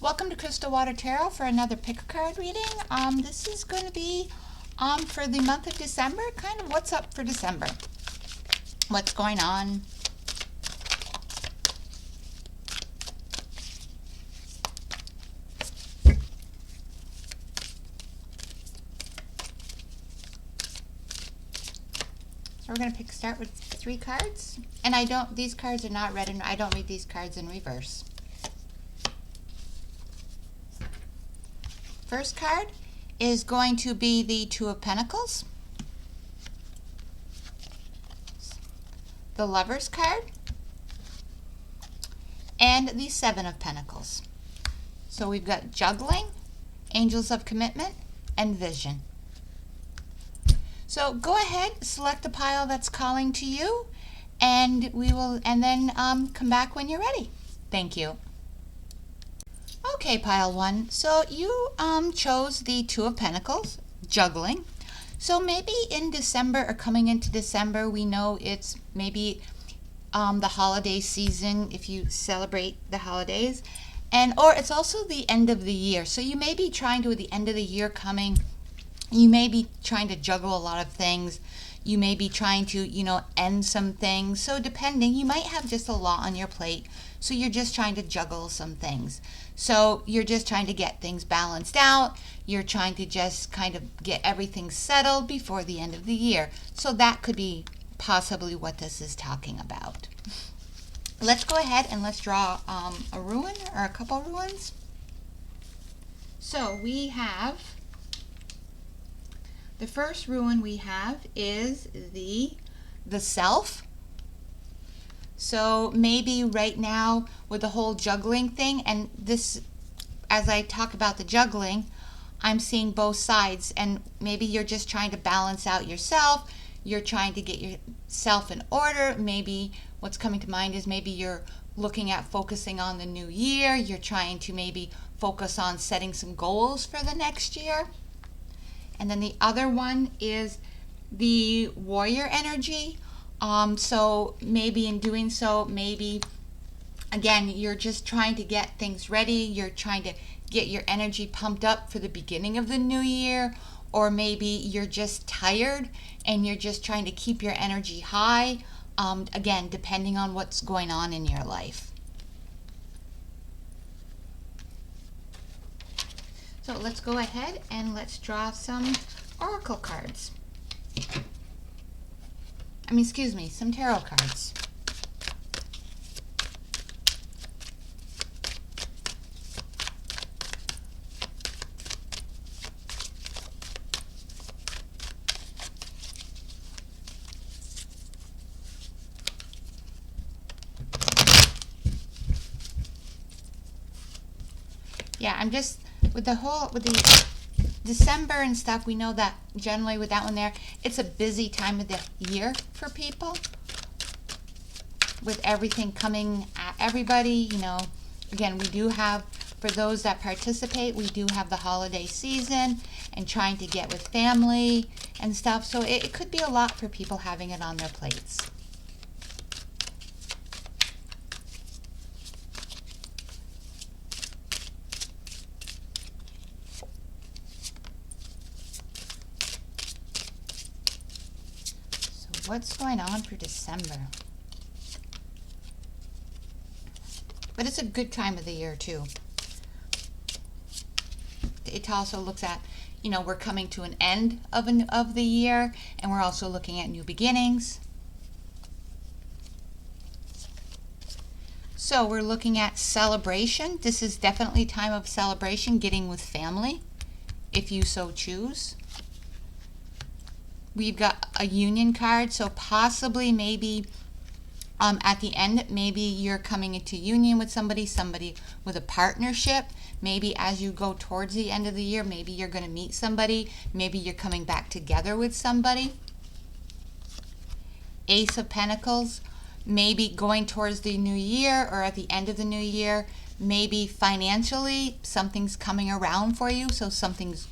Welcome to Crystal Water Tarot for another pick a card reading. This is going to be for the month of December, kind of what's up for December. What's going on? So we're going to start with 3 cards. And these cards are not read, and I don't read these cards in reverse. First card is going to be the Two of Pentacles, the Lover's card, and the Seven of Pentacles. So we've got Juggling, Angels of Commitment, and Vision. So go ahead, select a pile that's calling to you, and then come back when you're ready. Thank you. Okay, pile 1. So you chose the Two of Pentacles, Juggling. So maybe in December or coming into December, we know it's maybe the holiday season if you celebrate the holidays, or it's also the end of the year. So you may be trying to, at the end of the year coming, you may be trying to juggle a lot of things. You may be trying to, end some things. So depending, you might have just a lot on your plate. So you're just trying to juggle some things. So you're just trying to get things balanced out. You're trying to just kind of get everything settled before the end of the year. So that could be possibly what this is talking about. Let's go ahead and let's draw a ruin or a couple of ruins. So we have, the first ruin we have is the Self. So maybe right now with the whole juggling thing, and this, as I talk about the juggling, I'm seeing both sides, and maybe you're just trying to balance out yourself. You're trying to get yourself in order. Maybe what's coming to mind is maybe you're looking at focusing on the new year. You're trying to maybe focus on setting some goals for the next year. And then the other one is the Warrior energy. So maybe in doing so, maybe again, you're just trying to get things ready. You're trying to get your energy pumped up for the beginning of the new year, or maybe you're just tired and you're just trying to keep your energy high. Again, depending on what's going on in your life. So let's go ahead and let's draw some oracle cards. Some tarot cards. Yeah, I'm just, with the December and stuff, we know that generally with that one there, it's a busy time of the year for people. With everything coming at everybody, again, we do have, for those that participate, we do have the holiday season and trying to get with family and stuff. So it could be a lot for people having it on their plates. What's going on for December? But it's a good time of the year too. It also looks at, we're coming to an end of the year, and we're also looking at new beginnings. So we're looking at celebration. This is definitely time of celebration, getting with family, if you so choose. We've got a union card, so possibly maybe at the end, maybe you're coming into union with somebody with a partnership. Maybe as you go towards the end of the year, maybe you're going to meet somebody. Maybe you're coming back together with somebody. Ace of Pentacles, maybe going towards the new year or at the end of the new year. Maybe financially, something's coming around for you, so something's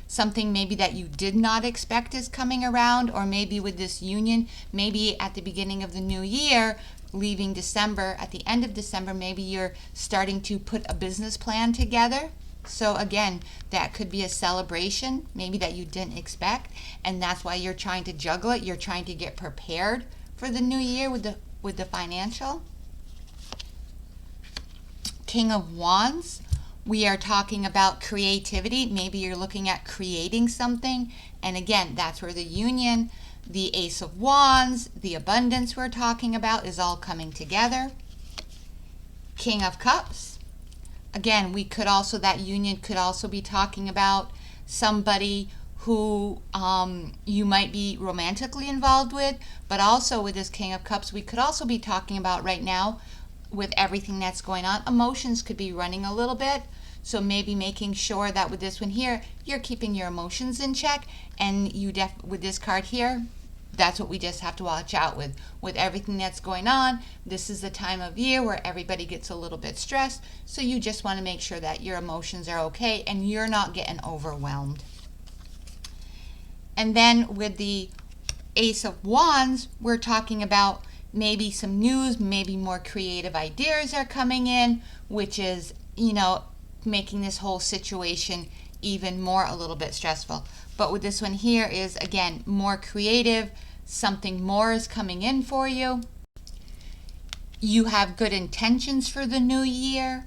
something maybe that you did not expect is coming around, or maybe with this union, maybe at the beginning of the new year, leaving December, at the end of December, maybe you're starting to put a business plan together. So again, that could be a celebration, maybe that you didn't expect, and that's why you're trying to juggle it. You're trying to get prepared for the new year with the financial. King of Wands, we are talking about creativity. Maybe you're looking at creating something, and again, that's where the union, the Ace of Wands, the abundance we're talking about is all coming together. King of Cups, again, we could also, that union could also be talking about somebody who you might be romantically involved with, but also with this King of Cups, we could also be talking about right now, with everything that's going on, emotions could be running a little bit. So maybe making sure that with this one here, you're keeping your emotions in check, and with this card here, that's what we just have to watch out with everything that's going on. This is the time of year where everybody gets a little bit stressed, so you just want to make sure that your emotions are okay and you're not getting overwhelmed. And then with the Ace of Wands, we're talking about maybe some news, maybe more creative ideas are coming in, which is, making this whole situation even more a little bit stressful. But with this one here is, again, more creative, something more is coming in for you. You have good intentions for the new year.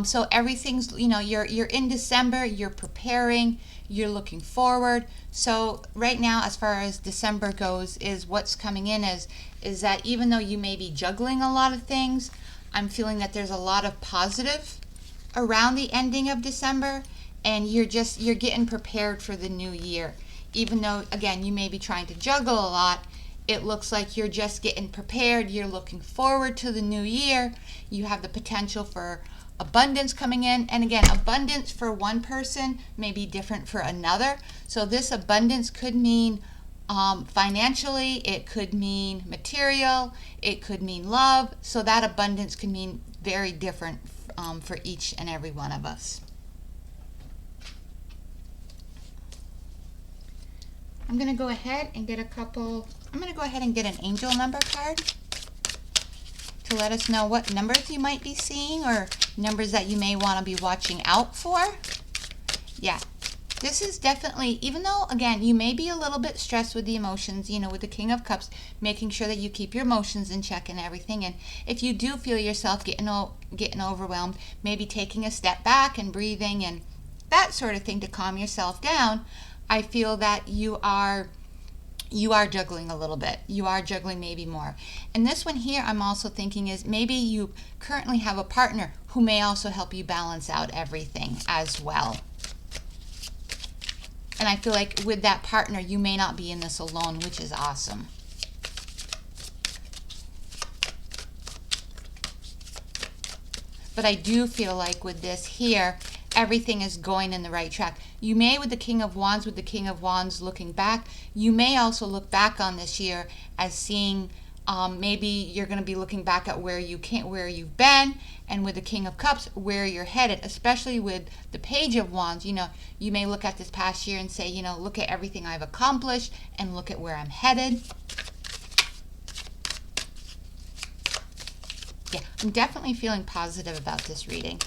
So everything's, you're in December, you're preparing, you're looking forward. So right now, as far as December goes, is what's coming in is that even though you may be juggling a lot of things, I'm feeling that there's a lot of positive around the ending of December, and you're getting prepared for the new year. Even though, again, you may be trying to juggle a lot, it looks like you're just getting prepared. You're looking forward to the new year. You have the potential for abundance coming in. And again, abundance for one person may be different for another. So this abundance could mean financially, it could mean material, it could mean love. So that abundance can mean very different for each and every one of us. I'm going to go ahead and get an angel number card to let us know what numbers you might be seeing or numbers that you may want to be watching out for. Yeah, this is definitely, even though, again, you may be a little bit stressed with the emotions, with the King of Cups, making sure that you keep your emotions in check and everything. And if you do feel yourself getting overwhelmed, maybe taking a step back and breathing and that sort of thing to calm yourself down, I feel that you are juggling a little bit. You are juggling maybe more. And this one here, I'm also thinking is maybe you currently have a partner who may also help you balance out everything as well. And I feel like with that partner, you may not be in this alone, which is awesome. But I do feel like with this here, everything is going in the right track. You may, with the King of Wands looking back, you may also look back on this year as seeing maybe you're going to be looking back at where you've been, and with the King of Cups, where you're headed, especially with the Page of Wands. You may look at this past year and say, look at everything I've accomplished and look at where I'm headed. Yeah, I'm definitely feeling positive about this reading.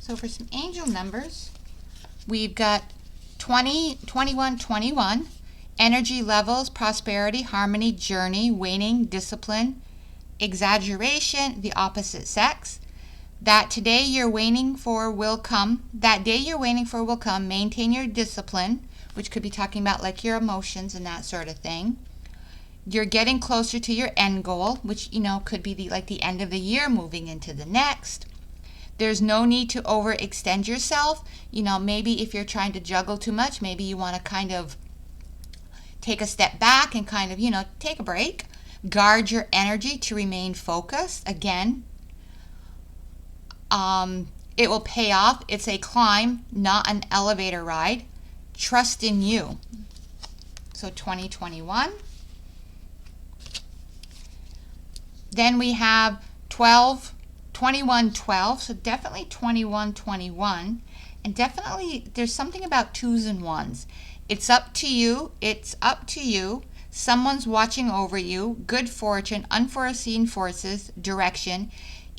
So for some angel numbers, we've got 20, 21, 21, energy levels, prosperity, harmony, journey, waning, discipline, exaggeration, the opposite sex. That today you're waiting for will come. That day you're waiting for will come. Maintain your discipline, which could be talking about like your emotions and that sort of thing. You're getting closer to your end goal, which could be the end of the year, moving into the next. There's no need to overextend yourself. Maybe if you're trying to juggle too much, maybe you want to kind of take a step back and kind of, take a break. Guard your energy to remain focused. Again, It will pay off. It's a climb, not an elevator ride. Trust in you. So 2021. Then we have 12, 21, 12. So definitely 21, 21. And definitely there's something about twos and ones. It's up to you. It's up to you. Someone's watching over you. Good fortune, unforeseen forces, direction.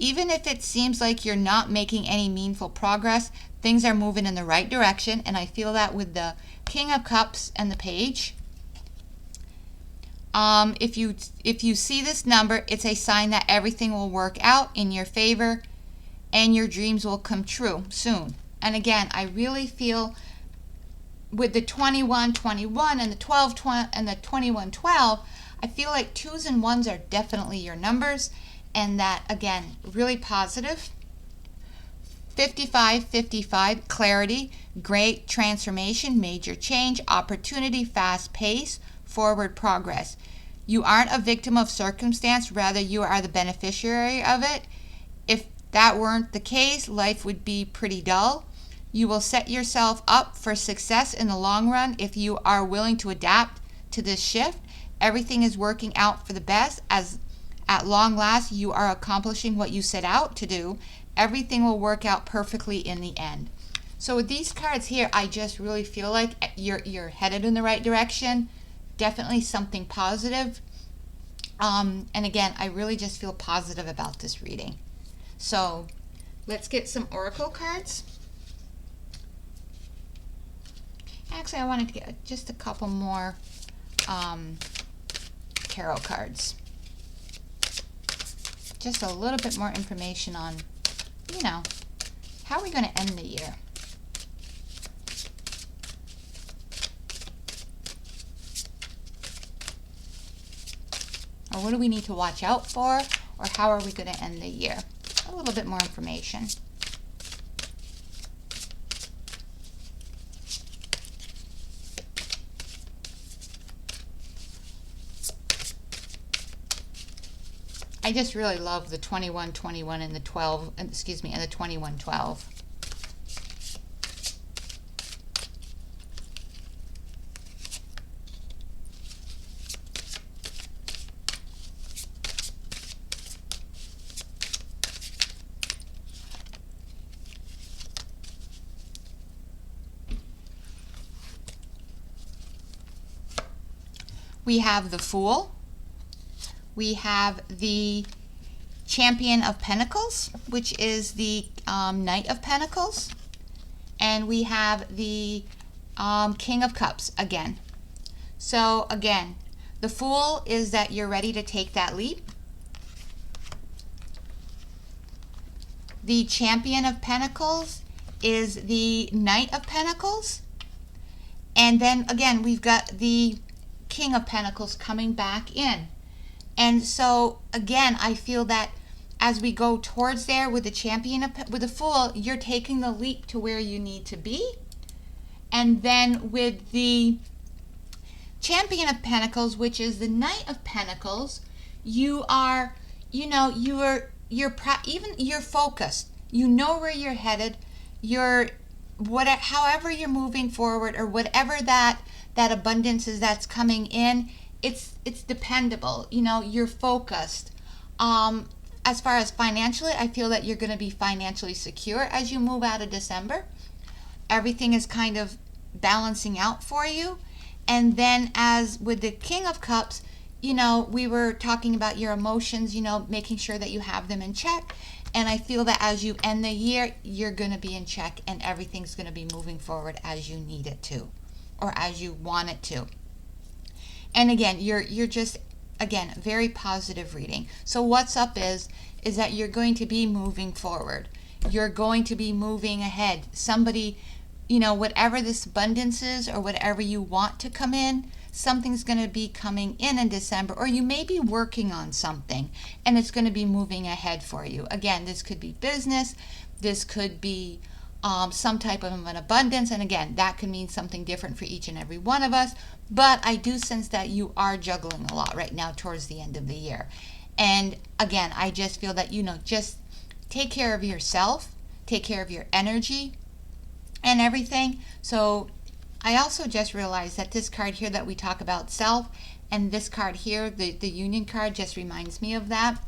Even if it seems like you're not making any meaningful progress, things are moving in the right direction. And I feel that with the King of Cups and the Page. If you see this number, it's a sign that everything will work out in your favor and your dreams will come true soon. And again, I really feel with the 21-21 and the 12-20 and the 21-12, I feel like twos and ones are definitely your numbers, and that again, really positive. 55-55, clarity, great transformation, major change, opportunity, fast pace, forward progress. You aren't a victim of circumstance, rather you are the beneficiary of it. If that weren't the case, life would be pretty dull. You will set yourself up for success in the long run if you are willing to adapt to this shift. Everything is working out for the best, as at long last you are accomplishing what you set out to do. Everything will work out perfectly in the end. So with these cards here, I just really feel like you're headed in the right direction. Definitely something positive. And again, I really just feel positive about this reading. So let's get some oracle cards. Actually, I wanted to get just a couple more tarot cards. Just a little bit more information on, how are we going to end the year? Or what do we need to watch out for? Or how are we going to end the year? A little bit more information. I just really love the 21-21 and the 12, and the 21-12. We have the Fool. We have the Champion of Pentacles, which is the Knight of Pentacles. And we have the King of Cups again. So again, the Fool is that you're ready to take that leap. The Champion of Pentacles is the Knight of Pentacles. And then again, we've got the King of Pentacles coming back in. And so again, I feel that as we go towards there with the with the Fool, you're taking the leap to where you need to be. And then with the Champion of Pentacles, which is the Knight of Pentacles, you are, you're focused. You know where you're headed. However you're moving forward, or whatever that abundance is that's coming in, it's dependable. You're focused. As far as financially, I feel that you're going to be financially secure as you move out of December. Everything is kind of balancing out for you. And then as with the King of Cups, we were talking about your emotions, making sure that you have them in check. And I feel that as you end the year, you're going to be in check and everything's going to be moving forward as you need it to, or as you want it to. And again, you're just, again, very positive reading. So what's up is that you're going to be moving forward. You're going to be moving ahead. Somebody, whatever this abundance is, or whatever you want to come in, something's going to be coming in December, or you may be working on something and it's going to be moving ahead for you. Again, this could be business. This could be some type of an abundance. And again, that could mean something different for each and every one of us. But I do sense that you are juggling a lot right now towards the end of the year. And again, I just feel that, just take care of yourself. take care of your energy and everything. So I also just realized that this card here that we talk about self, and this card here, the union card, just reminds me of that.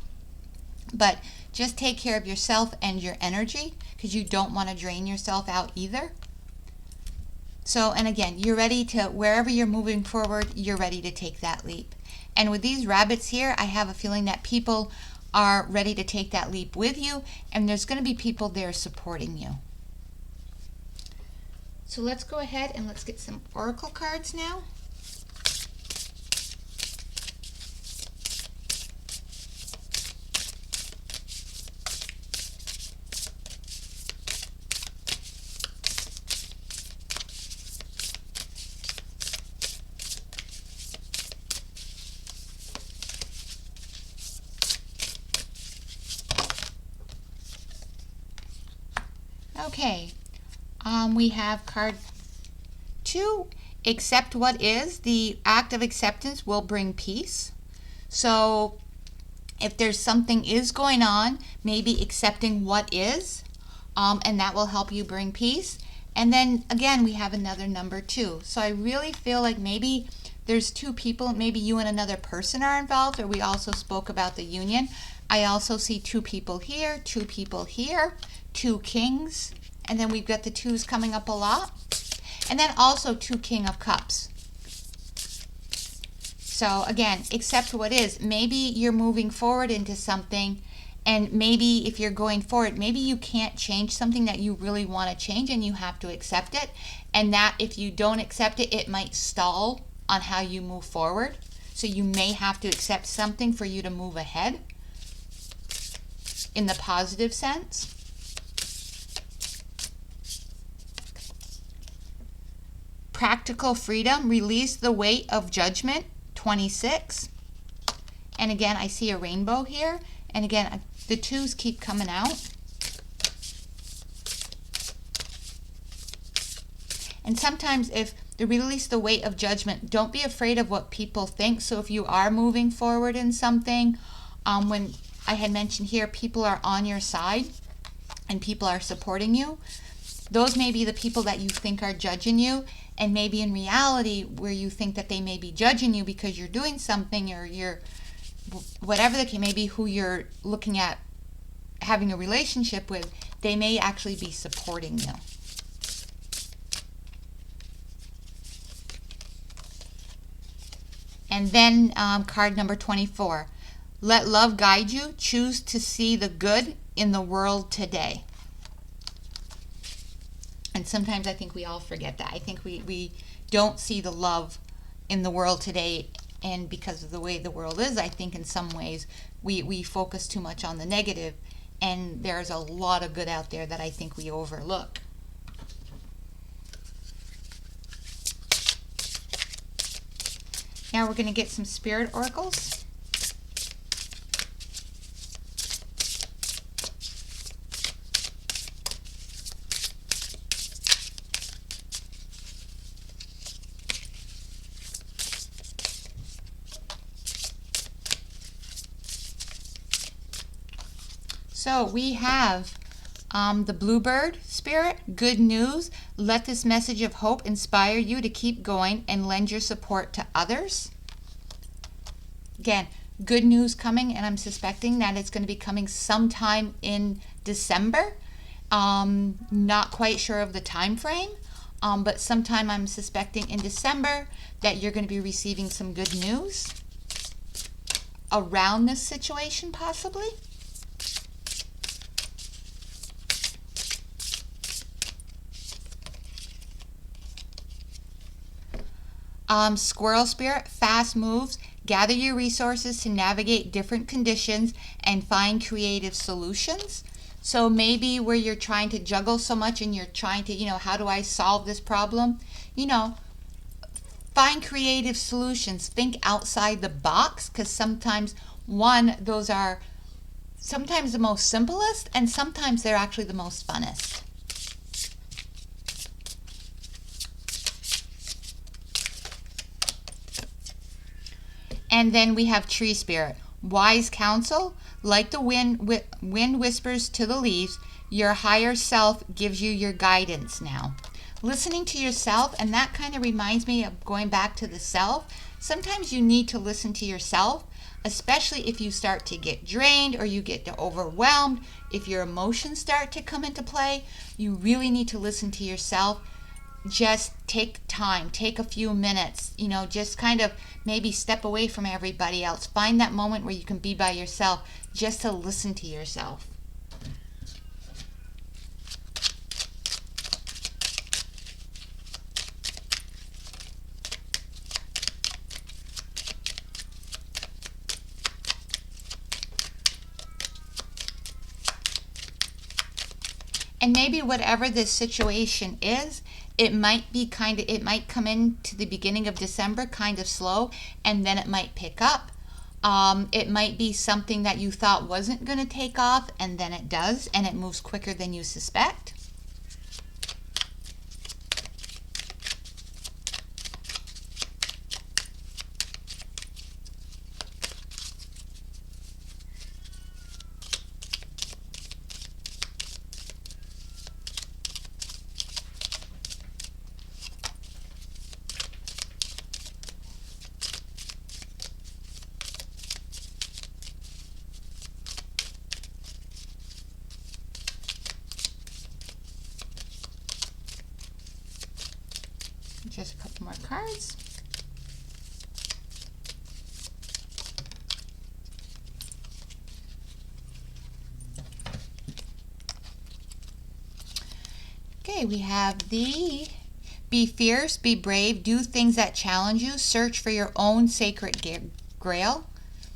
But just take care of yourself and your energy, because you don't want to drain yourself out either. So, and again, you're ready to, wherever you're moving forward, you're ready to take that leap. And with these rabbits here, I have a feeling that people are ready to take that leap with you, and there's going to be people there supporting you. So let's go ahead and let's get some oracle cards now. Okay, we have card 2, accept what is. The act of acceptance will bring peace. So if there's something is going on, maybe accepting what is, and that will help you bring peace. And then again, we have another number 2. So I really feel like maybe there's 2 people, maybe you and another person are involved, or we also spoke about the union. I also see 2 people here, 2 people here, 2 kings, and then we've got the 2s coming up a lot. And then also 2 King of Cups. So again, accept what is. Maybe you're moving forward into something, and maybe if you're going forward, maybe you can't change something that you really want to change, and you have to accept it. And that if you don't accept it, it might stall on how you move forward. So you may have to accept something for you to move ahead in the positive sense. Practical freedom, release the weight of judgment, 26. And again, I see a rainbow here. And again, the 2s keep coming out. And sometimes if the release the weight of judgment, don't be afraid of what people think. So if you are moving forward in something, when I had mentioned here, people are on your side and people are supporting you. Those may be the people that you think are judging you, and maybe in reality where you think that they may be judging you because you're doing something, or you're, whatever the case may be, who you're looking at having a relationship with, they may actually be supporting you. And then card number 24. Let love guide you. Choose to see the good in the world today. And sometimes I think we all forget that. I think we don't see the love in the world today. And because of the way the world is, I think in some ways we focus too much on the negative. And there's a lot of good out there that I think we overlook. Now we're going to get some spirit oracles. So we have the Bluebird Spirit, good news. Let this message of hope inspire you to keep going and lend your support to others. Again, good news coming, and I'm suspecting that it's going to be coming sometime in December. Not quite sure of the time frame, but sometime I'm suspecting in December that you're going to be receiving some good news around this situation, possibly. Squirrel Spirit, fast moves. Gather your resources to navigate different conditions and find creative solutions. So maybe where you're trying to juggle so much and you're trying to, how do I solve this problem? Find creative solutions. Think outside the box, because sometimes, those are sometimes the most simplest, and sometimes they're actually the most funnest. And then we have Tree Spirit. Wise counsel, like the wind whispers to the leaves, Your higher self gives you your guidance now. Listening to yourself, and that kind of reminds me of going back to the self. Sometimes you need to listen to yourself, especially if you start to get drained or you get overwhelmed. If your emotions start to come into play, you really need to listen to yourself. Just take time, take a few minutes, just kind of maybe step away from everybody else. Find that moment where you can be by yourself just to listen to yourself. And maybe whatever this situation is, it might come into the beginning of December kind of slow, and then it might pick up. It might be something that you thought wasn't going to take off, and then it does, and it moves quicker than you suspect. Just a couple more cards. Okay, we have the be fierce, be brave, do things that challenge you, search for your own sacred grail.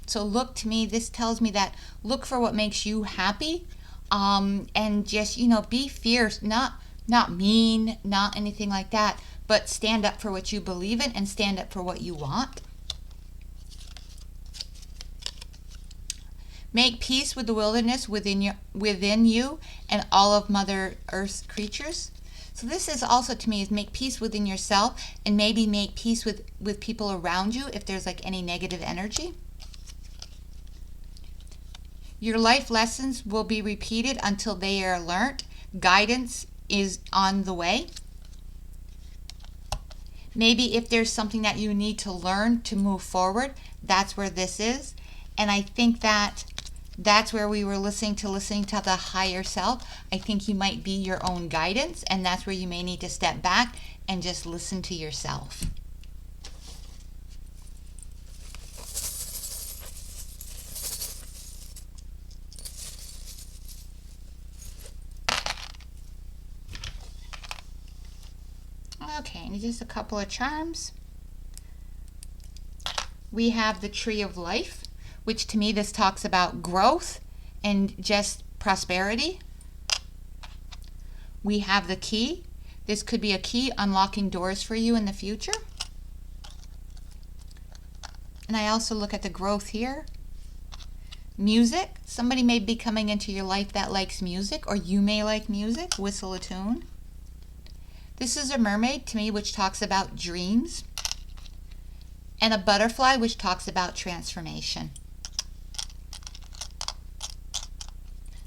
So look, to me, this tells me that look for what makes you happy, and just, be fierce, not mean, not anything like that, but stand up for what you believe in and stand up for what you want. Make peace with the wilderness within you and all of Mother Earth's creatures. So this is also, to me, is make peace within yourself, and maybe make peace with people around you if there's like any negative energy. Your life lessons will be repeated until they are learnt. Guidance is on the way. Maybe if there's something that you need to learn to move forward, that's where this is. And I think that's where we were listening to the higher self. I think you might be your own guidance, and that's where you may need to step back and just listen to yourself. Okay, and just a couple of charms. We have the Tree of Life, which to me this talks about growth and just prosperity. We have the Key. This could be a key unlocking doors for you in the future. And I also look at the growth here. Music. Somebody may be coming into your life that likes music, or you may like music. Whistle a tune. This is a Mermaid, to me, which talks about dreams. And a Butterfly, which talks about transformation.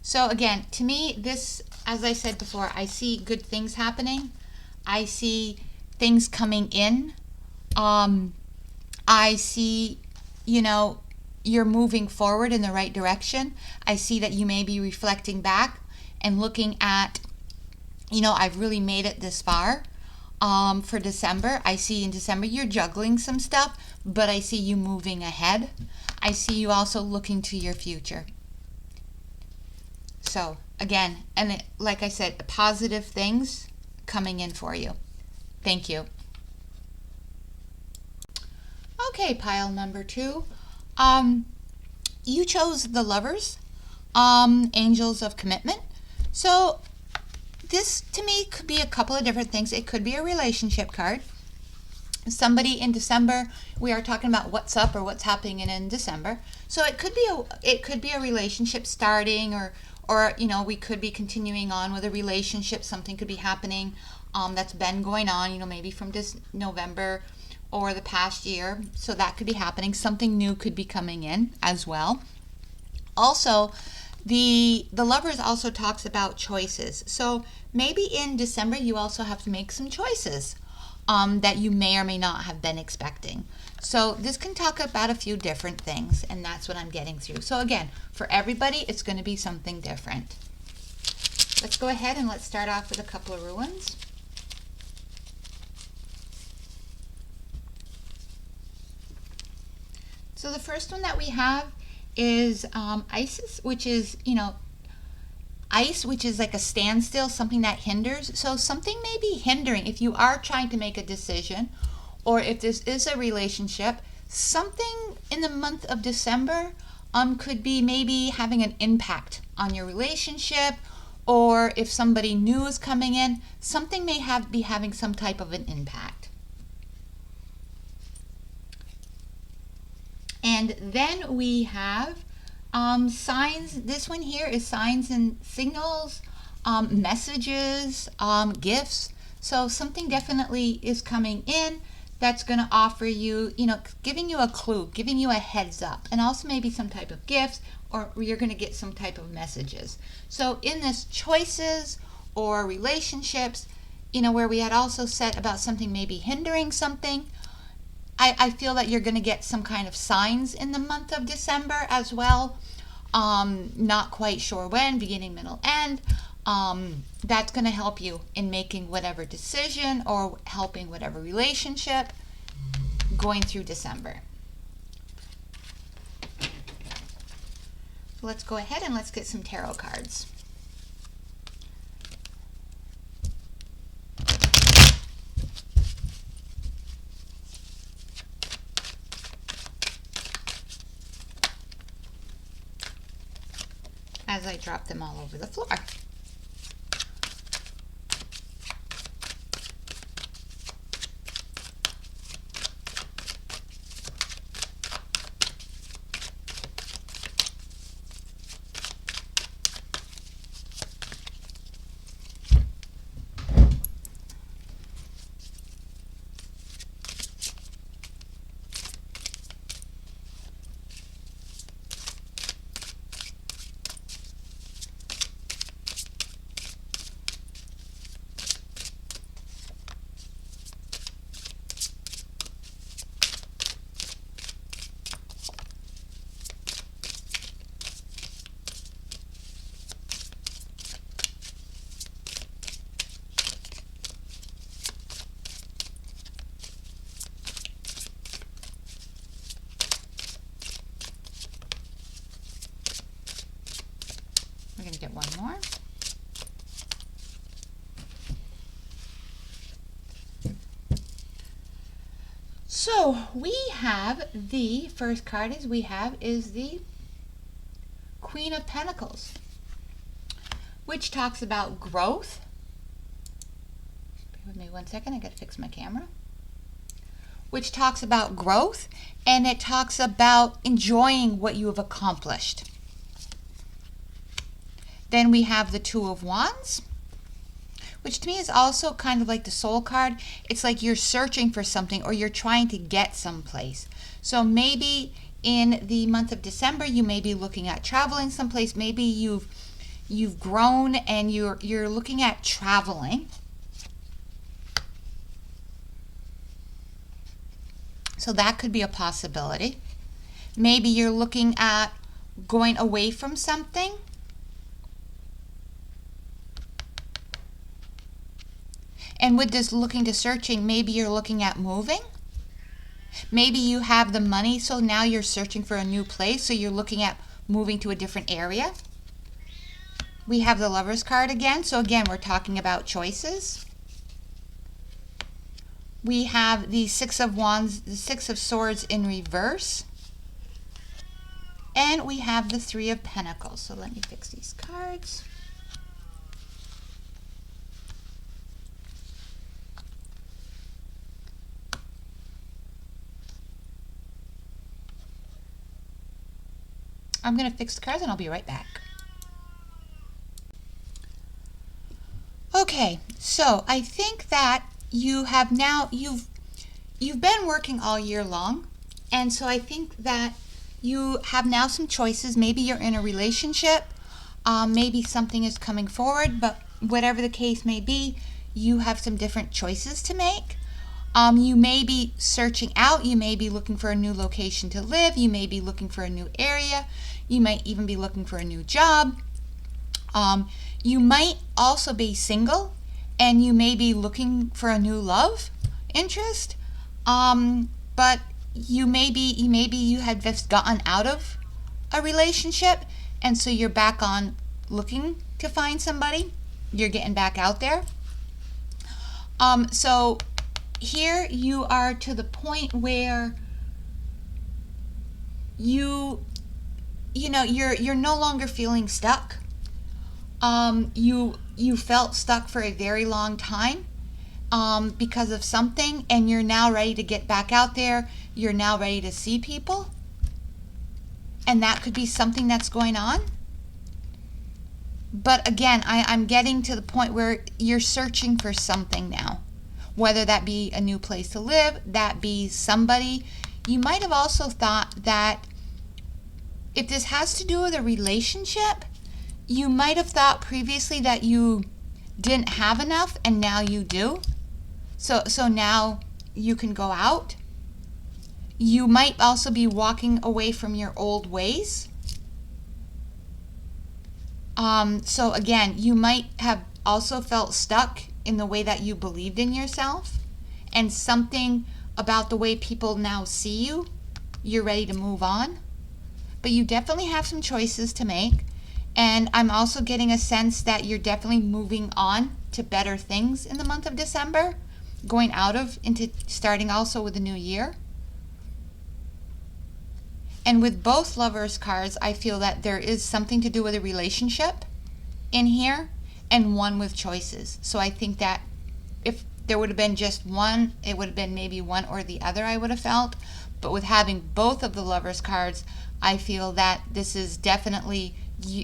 So again, to me, this, as I said before, I see good things happening. I see things coming in. I see, you're moving forward in the right direction. I see that you may be reflecting back and looking at, I've really made it this far. For December, I see in December you're juggling some stuff, but I see you moving ahead. I see you also looking to your future. So again, like I said, positive things coming in for you. Thank you. Okay, pile number 2. You chose the Lovers, Angels of Commitment. So this, to me, could be a couple of different things. It could be a relationship card. Somebody in December, we are talking about what's up or what's happening in December. So it could be a relationship starting, or we could be continuing on with a relationship. Something could be happening that's been going on, maybe from this November or the past year. So that could be happening. Something new could be coming in as well. Also, The Lovers also talks about choices. So maybe in December you also have to make some choices that you may or may not have been expecting. So this can talk about a few different things, and that's what I'm getting through. So again, for everybody, it's going to be something different. Let's go ahead and let's start off with a couple of ruins. So the first one that we have is Isis, which is, ice, which is like a standstill, something that hinders. So something may be hindering if you are trying to make a decision, or if this is a relationship. Something in the month of December could be maybe having an impact on your relationship, or if somebody new is coming in, something may be having some type of an impact. And then we have signs. This one here is signs and signals, messages, gifts. So something definitely is coming in that's going to offer you, giving you a clue, giving you a heads up, and also maybe some type of gifts, or you're going to get some type of messages. So in this choices or relationships, where we had also said about something maybe hindering something, I feel that you're going to get some kind of signs in the month of December as well. Not quite sure when, beginning, middle, end. That's going to help you in making whatever decision or helping whatever relationship going through December. So let's go ahead and let's get some tarot cards. As I drop them all over the floor. We're going to get one more. So we have the first card is the Queen of Pentacles, which talks about growth. Bear with me one second, I got to fix my camera. Which talks about growth, and it talks about enjoying what you have accomplished. Then we have the Two of Wands, which to me is also kind of like the Soul card. It's like you're searching for something, or you're trying to get someplace. So maybe in the month of December, you may be looking at traveling someplace. Maybe you've grown and you're looking at traveling. So that could be a possibility. Maybe you're looking at going away from something. And with this looking to searching, maybe you're looking at moving. Maybe you have the money, so now you're searching for a new place, so you're looking at moving to a different area. We have the Lovers card again, so again, we're talking about choices. We have the Six of Wands, the Six of Swords in reverse. And we have the Three of Pentacles. So let me fix these cards. I'm going to fix the cards and I'll be right back. Okay, so I think that you have now, you've been working all year long, and so I think that you have now some choices. Maybe you're in a relationship, Maybe something is coming forward, but whatever the case may be, you have some different choices to make. You may be searching out. You may be looking for a new location to live. You may be looking for a new area. You might even be looking for a new job. You might also be single, and you may be looking for a new love interest. But maybe you had just gotten out of a relationship, and so you're back on looking to find somebody. You're getting back out there. So here you are to the point where you're no longer feeling stuck. You felt stuck for a very long time because of something, and you're now ready to get back out there. You're now ready to see people, and that could be something that's going on. But again, I'm getting to the point where you're searching for something now, whether that be a new place to live, that be somebody. You might have also thought that if this has to do with a relationship, you might have thought previously that you didn't have enough, and now you do. So now you can go out. You might also be walking away from your old ways. So again, you might have also felt stuck in the way that you believed in yourself, and something about the way people now see you, you're ready to move on. But you definitely have some choices to make. And I'm also getting a sense that you're definitely moving on to better things in the month of December, going out of into starting also with the new year. And with both Lovers cards, I feel that there is something to do with a relationship in here, and one with choices. So I think that if there would have been just one, it would have been maybe one or the other, I would have felt. But with having both of the Lovers cards, I feel that this is definitely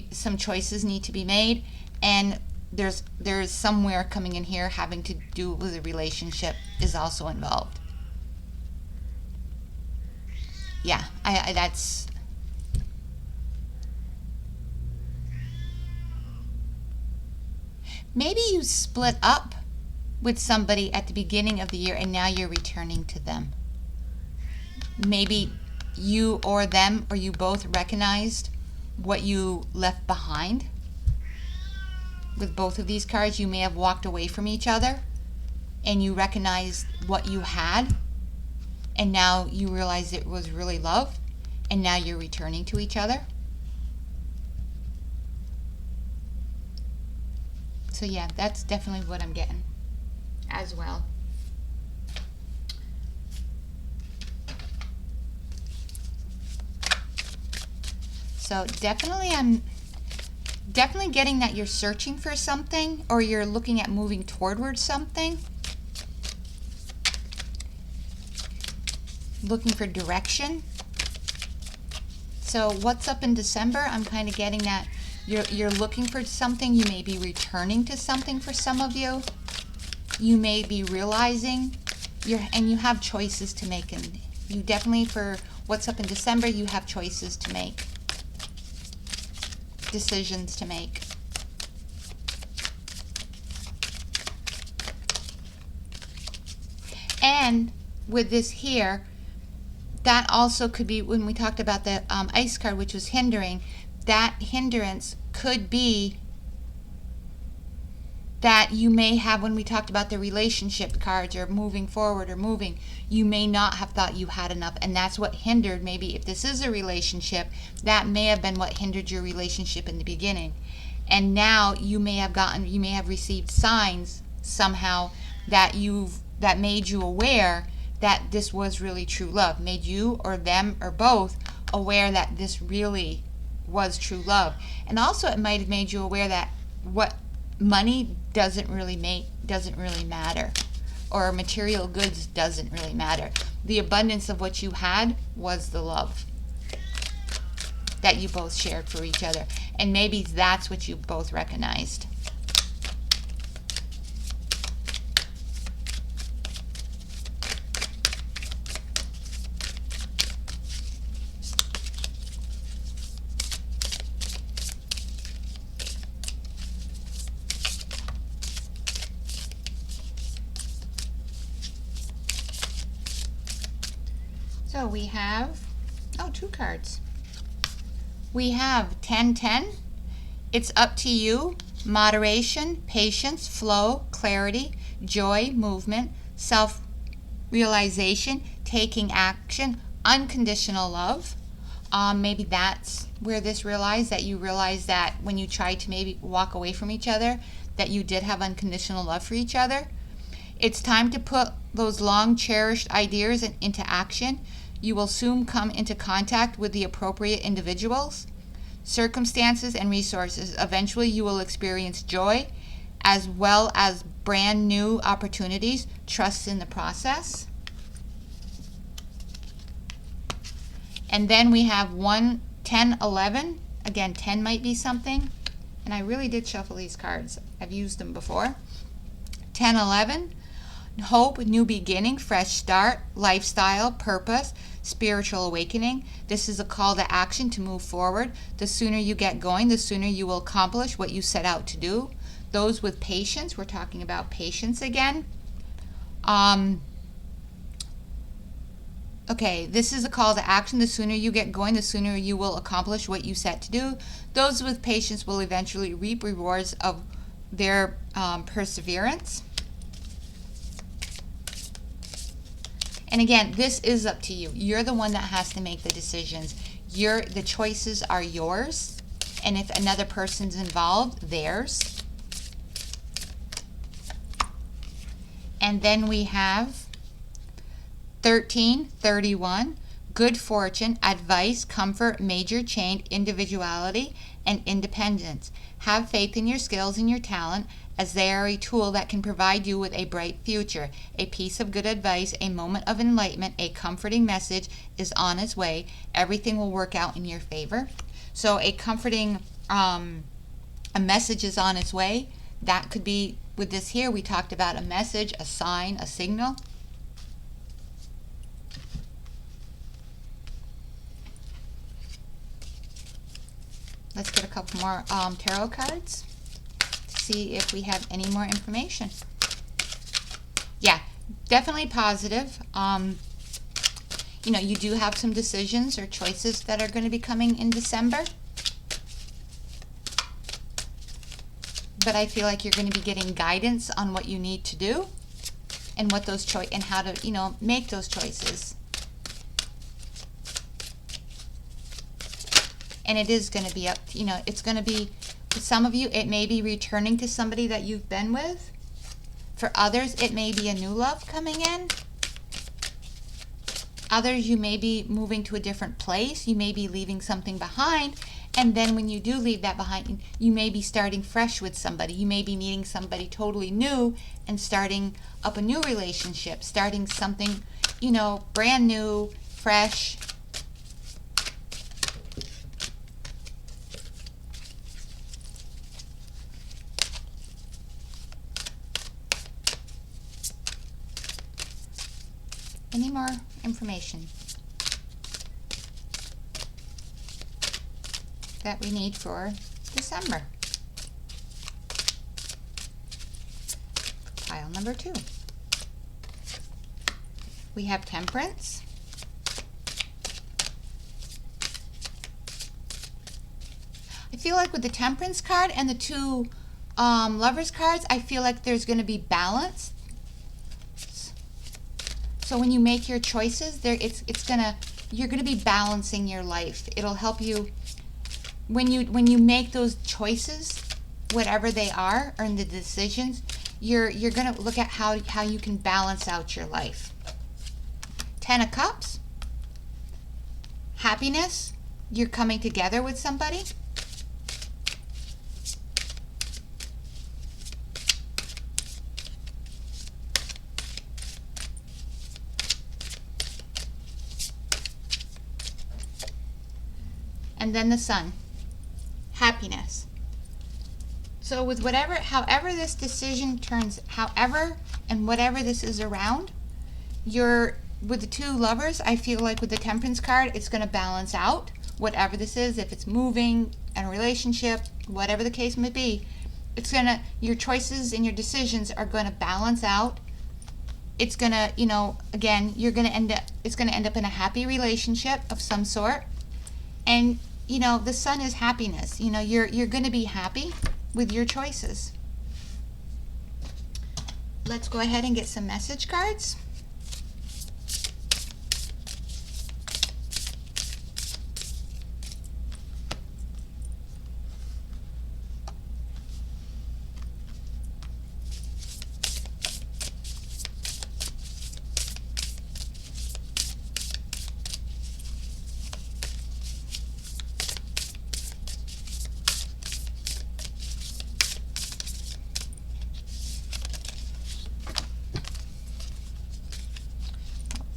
some choices need to be made, and there's somewhere coming in here having to do with a relationship is also involved. Yeah, I that's maybe you split up with somebody at the beginning of the year, and now you're returning to them. Maybe you or them or you both recognized what you left behind. With both of these cards, you may have walked away from each other, and you recognized what you had, and now you realize it was really love, and now you're returning to each other. So yeah, that's definitely what I'm getting as well. So definitely I'm definitely getting that you're searching for something, or you're looking at moving toward something. Looking for direction. So what's up in December? I'm kind of getting that you're looking for something. You may be returning to something for some of you. You may be realizing and you have choices to make, and you definitely, for what's up in December, you have choices to make. Decisions to make. And with this here, that also could be, when we talked about the ice card, which was hindering, that hindrance could be that you may have, when we talked about the relationship cards or moving forward or moving, you may not have thought you had enough, and that's what hindered. Maybe if this is a relationship, that may have been what hindered your relationship in the beginning. And now you may have received signs somehow that made you aware that this was really true love, made you or them or both aware that this really was true love. And also it might have made you aware that what money doesn't really matter, or material goods doesn't really matter. The abundance of what you had was the love that you both shared for each other, and maybe that's what you both recognized. So we have, oh, 2 cards. We have 10-10. It's up to you. Moderation, patience, flow, clarity, joy, movement, self-realization, taking action, unconditional love. Maybe that's where this that you realize that when you tried to maybe walk away from each other, that you did have unconditional love for each other. It's time to put those long cherished ideas into action. You will soon come into contact with the appropriate individuals, circumstances, and resources. Eventually, you will experience joy as well as brand new opportunities. Trust in the process. And then we have 1, 10, 11. Again, 10 might be something. And I really did shuffle these cards. I've used them before. 10, 11. Hope, new beginning, fresh start, lifestyle, purpose, spiritual awakening. This is a call to action to move forward. The sooner you get going, the sooner you will accomplish what you set out to do. Those with patience, we're talking about patience again. Okay, this is a call to action. The sooner you get going, the sooner you will accomplish what you set to do. Those with patience will eventually reap rewards of their perseverance. And again, this is up to you. You're the one that has to make the decisions. The choices are yours. And if another person's involved, theirs. And then we have 13, 31, good fortune, advice, comfort, major change, individuality, and independence. Have faith in your skills and your talent, as they are a tool that can provide you with a bright future. A piece of good advice, a moment of enlightenment, a comforting message is on its way. Everything will work out in your favor. So a comforting a message is on its way. That could be, with this here, we talked about a message, a sign, a signal. Let's get a couple more tarot cards. See if we have any more information. Yeah, definitely positive. You do have some decisions or choices that are going to be coming in December. But I feel like you're going to be getting guidance on what you need to do and what those and how to, make those choices. And it is going to be up, it's going to be, for some of you, it may be returning to somebody that you've been with. For others, it may be a new love coming in. Others, you may be moving to a different place. You may be leaving something behind. And then when you do leave that behind, you may be starting fresh with somebody. You may be meeting somebody totally new and starting up a new relationship, starting something, brand new, fresh. Any more information that we need for December? Pile number 2. We have Temperance. I feel like with the Temperance card and the 2 Lovers cards, I feel like there's going to be balance. So when you make your choices, you're gonna be balancing your life. It'll help you when you make those choices, whatever they are, or in the decisions. You're gonna look at how you can balance out your life. 10 of Cups. Happiness. You're coming together with somebody. And then the Sun, happiness. So with however this decision turns, however and whatever this is around, with the 2 Lovers, I feel like with the Temperance card, it's going to balance out whatever this is. If it's moving, a relationship, whatever the case may be, your choices and your decisions are going to balance out it's gonna, again, it's gonna end up in a happy relationship of some sort. And the sun is happiness. You're gonna be happy with your choices. Let's go ahead and get some message cards.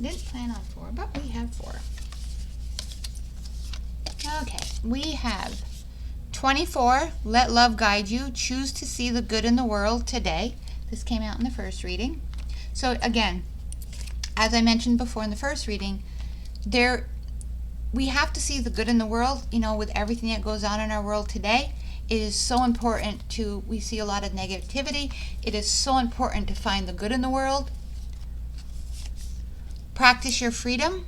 Didn't plan on 4, but we have 4. Okay, we have 24, let love guide you. Choose to see the good in the world today. This came out in the first reading. So again, as I mentioned before in the first reading, we have to see the good in the world, with everything that goes on in our world today. It is so important we see a lot of negativity. It is so important to find the good in the world. Practice your freedom.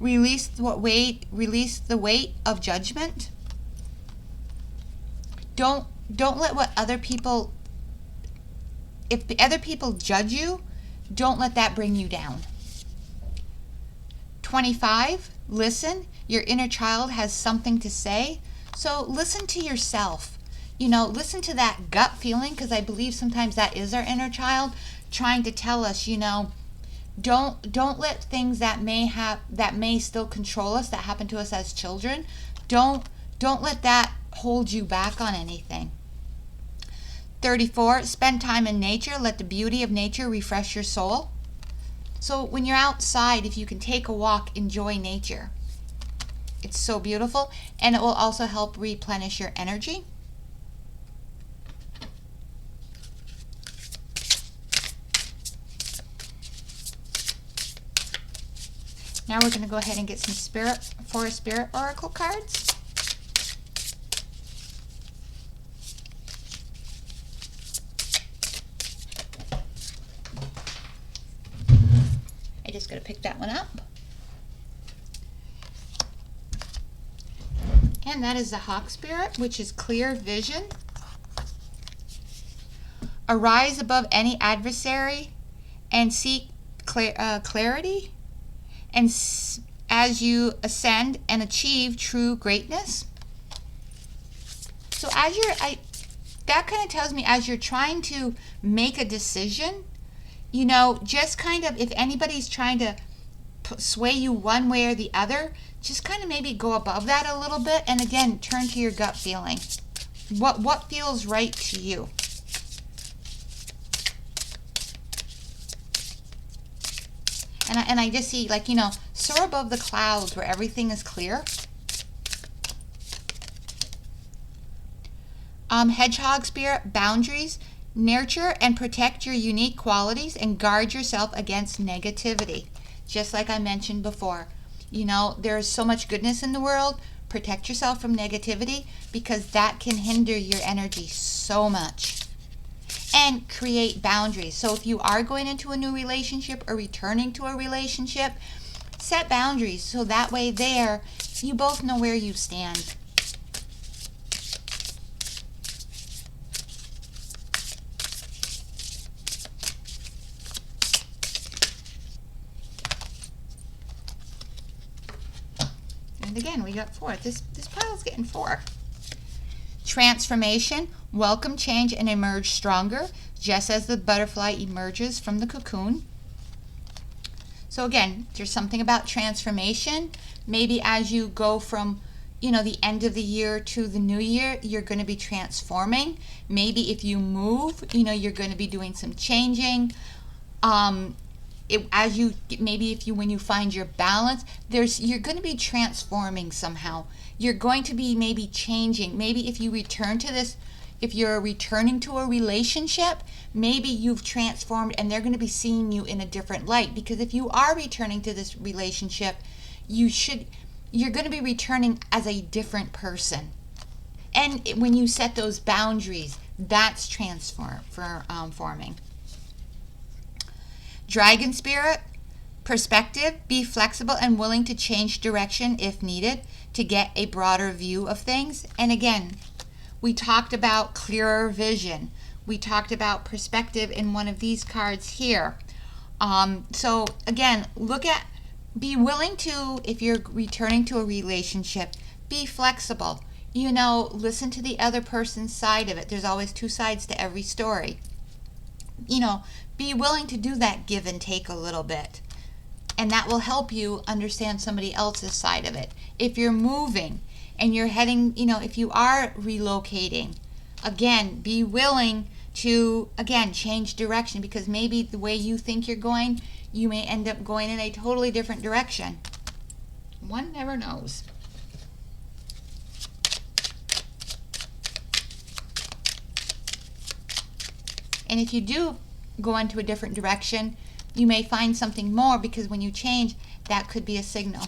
Release the weight of judgment. Don't let what other people, if other people judge you, don't let that bring you down. 25, listen. Your inner child has something to say. So listen to yourself. Listen to that gut feeling, because I believe sometimes that is our inner child trying to tell us, don't let things that may still control us, that happen to us as children, don't let that hold you back on anything. 34, spend time in nature. Let the beauty of nature refresh your soul. So when you're outside, if you can take a walk, enjoy nature. It's so beautiful, and it will also help replenish your energy. Now we're going to go ahead and get some Forest Spirit Oracle cards. I just got to pick that one up. And that is the Hawk Spirit, which is clear vision. Arise above any adversary and seek clarity. And as you ascend and achieve true greatness. So that kind of tells me as you're trying to make a decision, just kind of, if anybody's trying to sway you one way or the other, just kind of maybe go above that a little bit. And again, turn to your gut feeling. What feels right to you? And I just see, soar above the clouds where everything is clear. Hedgehog Spirit, boundaries. Nurture and protect your unique qualities and guard yourself against negativity. Just like I mentioned before, there's so much goodness in the world. Protect yourself from negativity, because that can hinder your energy so much. And create boundaries. So if you are going into a new relationship or returning to a relationship, set boundaries so that way you both know where you stand. And again, we got 4. This pile's getting 4. Transformation. Welcome change and emerge stronger, just as the butterfly emerges from the cocoon. So again, there's something about transformation. Maybe as you go from, the end of the year to the new year, you're going to be transforming. Maybe if you move, you're going to be doing some changing. When you find your balance, you're going to be transforming somehow. You're going to be maybe changing. Maybe if you return to this, if you're returning to a relationship, maybe you've transformed and they're going to be seeing you in a different light. Because if you are returning to this relationship, you're going to be returning as a different person. And when you set those boundaries, that's transforming. Dragon spirit, perspective, be flexible and willing to change direction if needed to get a broader view of things. And again, we talked about clearer vision. We talked about perspective in one of these cards here. So again, be willing to, if you're returning to a relationship, be flexible. Listen to the other person's side of it. There's always two sides to every story. Be willing to do that give and take a little bit. And that will help you understand somebody else's side of it. If you're moving and you're heading, if you are relocating, again, be willing to, again, change direction, because maybe the way you think you're going, you may end up going in a totally different direction. One never knows. And if you do go into a different direction, you may find something more, because when you change, that could be a signal.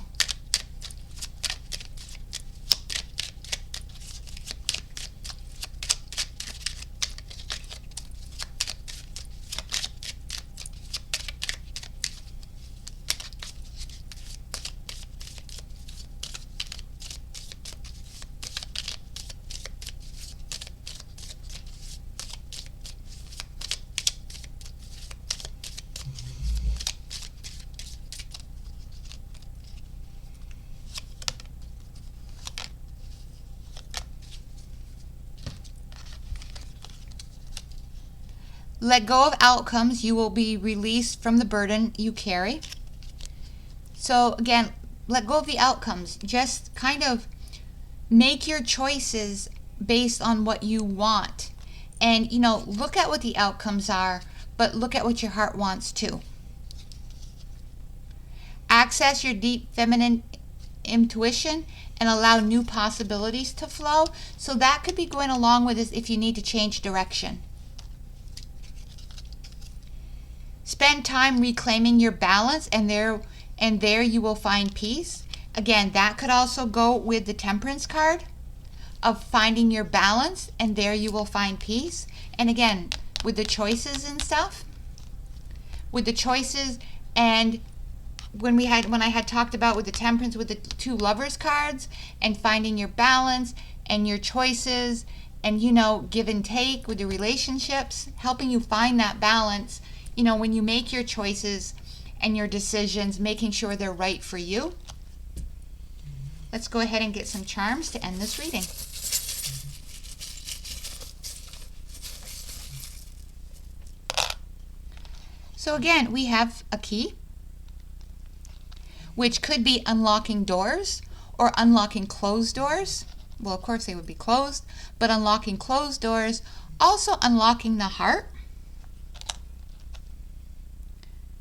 Let go of outcomes. You will be released from the burden you carry. So again, let go of the outcomes. Just kind of make your choices based on what you want. And, look at what the outcomes are, but look at what your heart wants too. Access your deep feminine intuition and allow new possibilities to flow. So that could be going along with this if you need to change direction. Spend time reclaiming your balance, and there you will find peace. Again, that could also go with the Temperance card of finding your balance, and there you will find peace. And again, with the choices and stuff, with the choices, and when I had talked about with the Temperance, with the two Lovers cards, and finding your balance and your choices, and give and take with the relationships, helping you find that balance. When you make your choices and your decisions, making sure they're right for you. Let's go ahead and get some charms to end this reading. So again, we have a key, which could be unlocking doors or unlocking closed doors. Well, of course they would be closed, but unlocking closed doors, also unlocking the heart.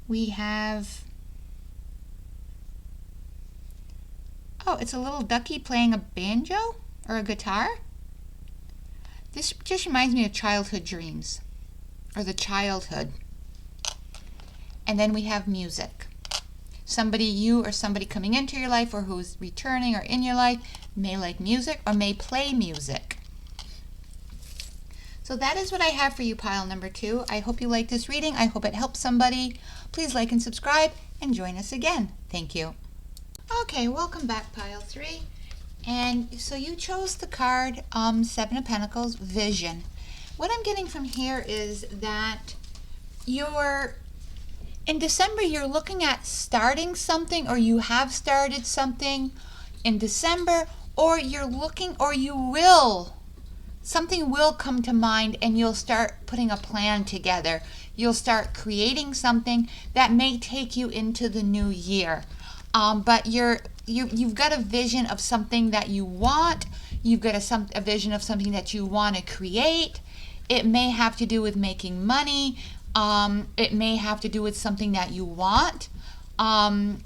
We have, it's a little ducky playing a banjo or a guitar. This just reminds me of childhood dreams, or the childhood. And then we have music. You or somebody coming into your life, or who's returning or in your life, may like music or may play music. So that is what I have for you, pile number 2. I hope you like this reading. I hope it helps somebody. Please like and subscribe and join us again. Thank you. Okay, welcome back, pile 3. And so you chose the card 7 of Pentacles, Vision. What I'm getting from here is that in December, you're looking at starting something, or you have started something in December, or something will come to mind, and you'll start putting a plan together. You'll start creating something that may take you into the new year. But you've got a vision of something that you want. You've got a vision of something that you want to create. It may have to do with making money. It may have to do with something that you want.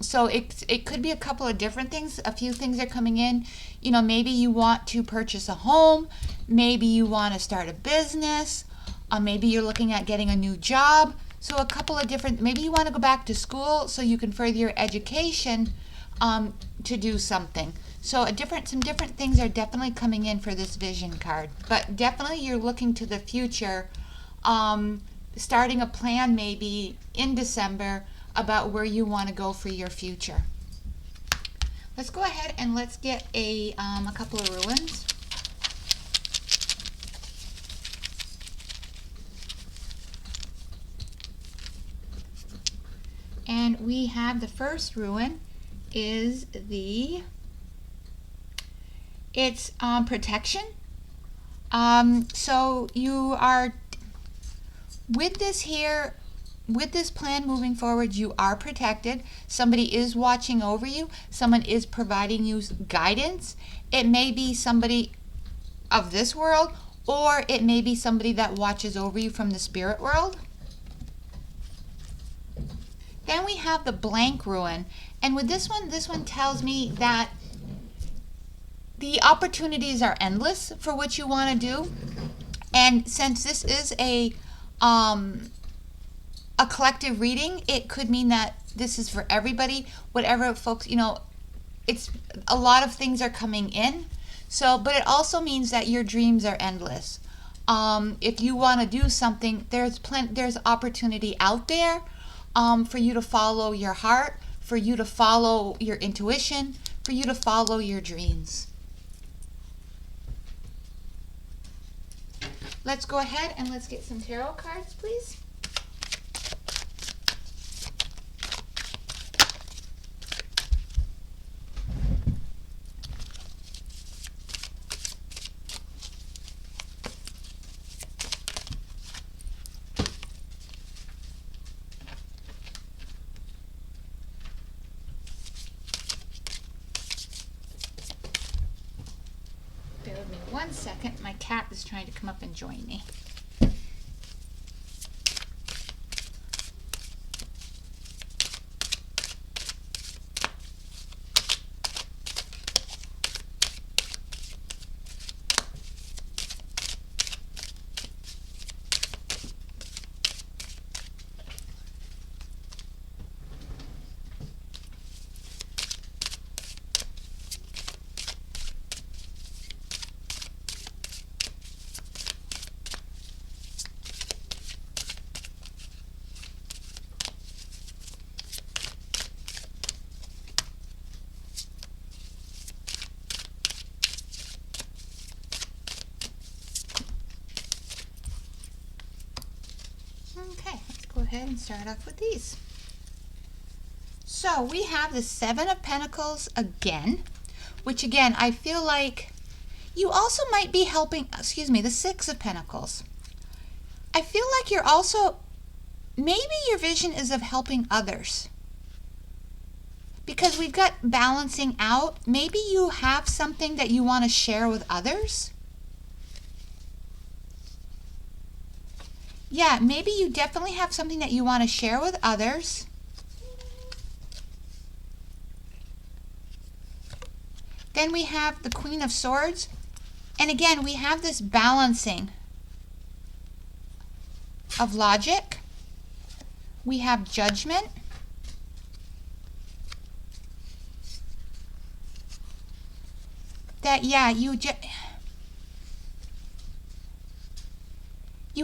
So it could be a couple of different things. A few things are coming in. Maybe you want to purchase a home. Maybe you want to start a business. Maybe you're looking at getting a new job. So a couple of different, maybe you want to go back to school so you can further your education to do something. So some different things are definitely coming in for this Vision card. But definitely you're looking to the future starting a plan maybe in December about where you want to go for your future. Let's go ahead and let's get a couple of ruins. And we have the first ruin is it's protection. So you are, with this here, with this plan moving forward, you are protected. Somebody is watching over you. Someone is providing you guidance. It may be somebody of this world, or it may be somebody that watches over you from the spirit world. Then we have the blank ruin. And with this one tells me that the opportunities are endless for what you want to do. And since this is a collective reading, it could mean that this is for everybody, whatever folks, it's a lot of things are coming in. So, but it also means that your dreams are endless. If you want to do something, there's opportunity out there for you to follow your heart, for you to follow your intuition, for you to follow your dreams. Let's go ahead and let's get some tarot cards, please. Bear with me 1 second. My cat is trying to come up and join me. Okay, let's go ahead and start off with these. So we have the Seven of Pentacles again, which again, I feel like you also might be helping, the Six of Pentacles. I feel like you're also, maybe your vision is of helping others. Because we've got balancing out. Maybe you have something that you want to share with others. Yeah, maybe you definitely have something that you want to share with others. Then we have the Queen of Swords. And again, we have this balancing of logic. We have Judgment. That, yeah, you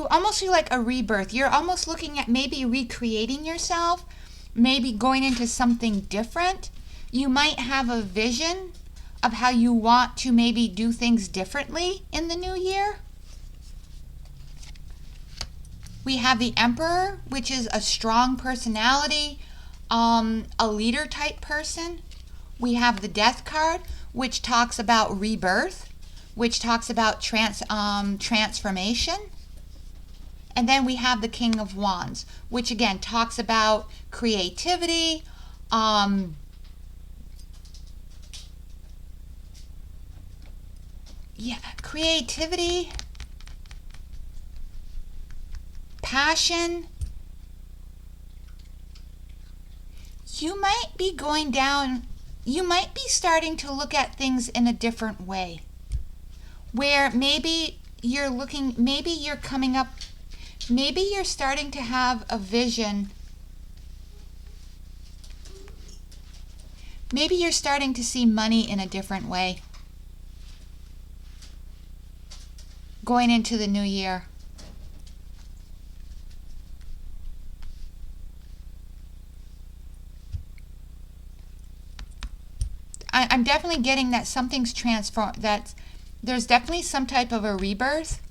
almost feel like a rebirth. You're almost looking at maybe recreating yourself, maybe going into something different. You might have a vision of how you want to maybe do things differently in the new year. We have the Emperor, which is a strong personality, a leader type person. We have the Death card, which talks about rebirth, which talks about transformation. And then we have the King of Wands, which again talks about creativity, creativity, passion. You might be going down, you might be starting to look at things in a different way, where maybe you're looking, maybe you're coming up, maybe you're starting to have a vision. Maybe you're starting to see money in a different way going into the new year. I'm definitely getting that something's transformed, that there's definitely some type of a rebirth,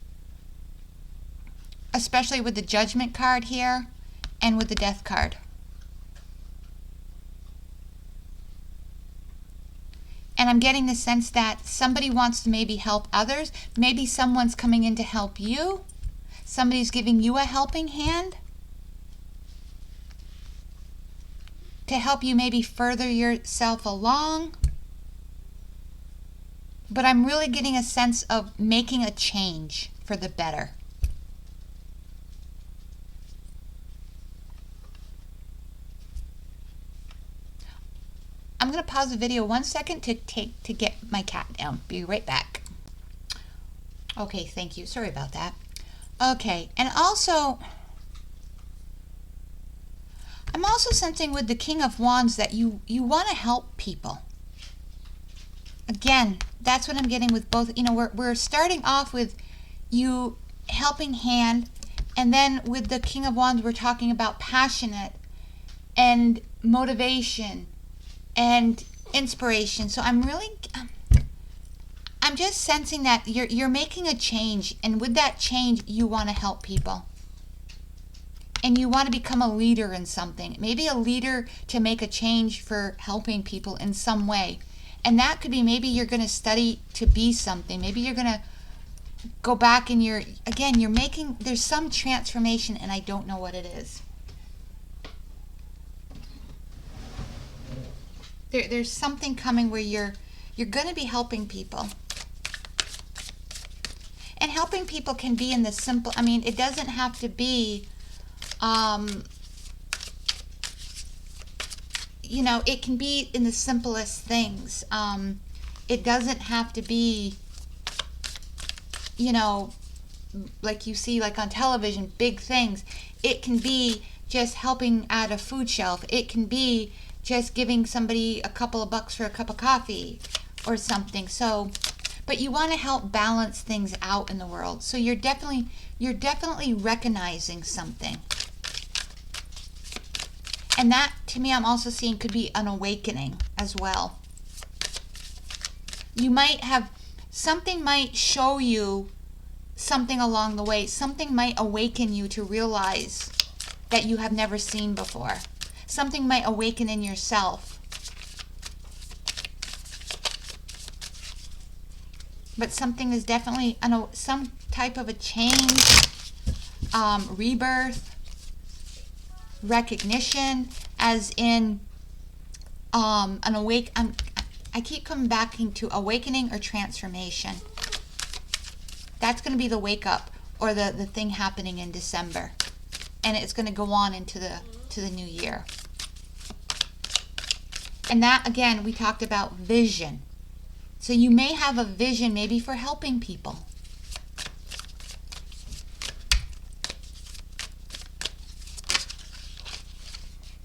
especially with the Judgment card here and with the Death card. And I'm getting the sense that somebody wants to maybe help others. Maybe someone's coming in to help you. Somebody's giving you a helping hand to help you maybe further yourself along. But I'm really getting a sense of making a change for the better. I'm going to pause the video 1 second to get my cat down. Be right back. Okay, thank you. Sorry about that. Okay, and also, I'm also sensing with the King of Wands that you want to help people. Again, that's what I'm getting with both. You know, we're starting off with you helping hand, and then with the King of Wands, we're talking about passionate and motivation and inspiration. So I'm just sensing that you're making a change, and with that change you want to help people, and you want to become a leader in something, maybe a leader to make a change for helping people in some way. And that could be, maybe you're going to study to be something, maybe you're going to go back and you're making, there's some transformation, and I don't know what it is. There's something coming where you're going to be helping people. And helping people can be in the simple, I mean, it doesn't have to be, you know, it can be in the simplest things. It doesn't have to be, you know, like you see like on television, big things. It can be just helping at a food shelf. It can be just giving somebody a couple of bucks for a cup of coffee or something. So, but you want to help balance things out in the world. So you're definitely recognizing something. And that, to me, I'm also seeing could be an awakening as well. You might have, something might show you something along the way. Something might awaken you to realize that you have never seen before. Something might awaken in yourself. But something is definitely, some type of a change, rebirth, recognition, as in I keep coming back into awakening or transformation. That's going to be the wake up, or the thing happening in December, and it's going to go on into the new year. And that, again, we talked about vision. So you may have a vision maybe for helping people.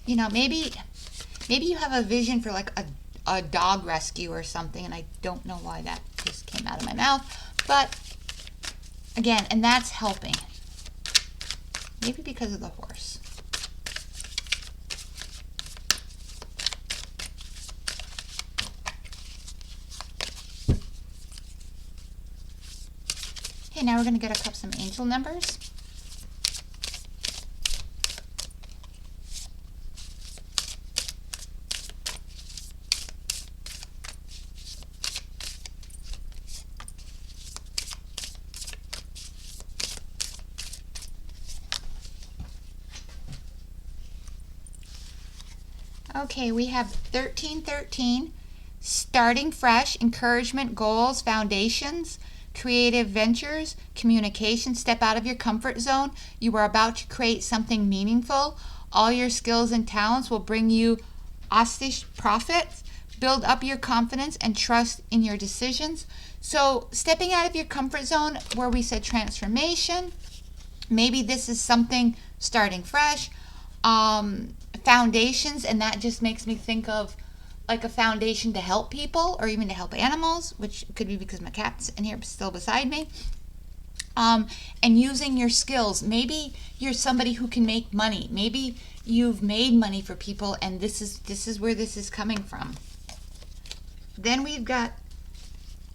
You know, maybe you have a vision for like a dog rescue or something, and I don't know why that just came out of my mouth, but again, and that's helping. Maybe because of the horse. Okay, now we're going to get up some angel numbers. Okay, we have 1313, starting fresh, encouragement, goals, foundations, creative ventures, communication. Step out of your comfort zone. You are about to create something meaningful. All your skills and talents will bring you ostish profits. Build up your confidence and trust in your decisions. So stepping out of your comfort zone, where we said transformation, maybe this is something starting fresh. Foundations, and that just makes me think of like a foundation to help people, or even to help animals, which could be because my cat's in here still beside me. And using your skills. Maybe you're somebody who can make money. Maybe you've made money for people, and this is where this is coming from. Then we've got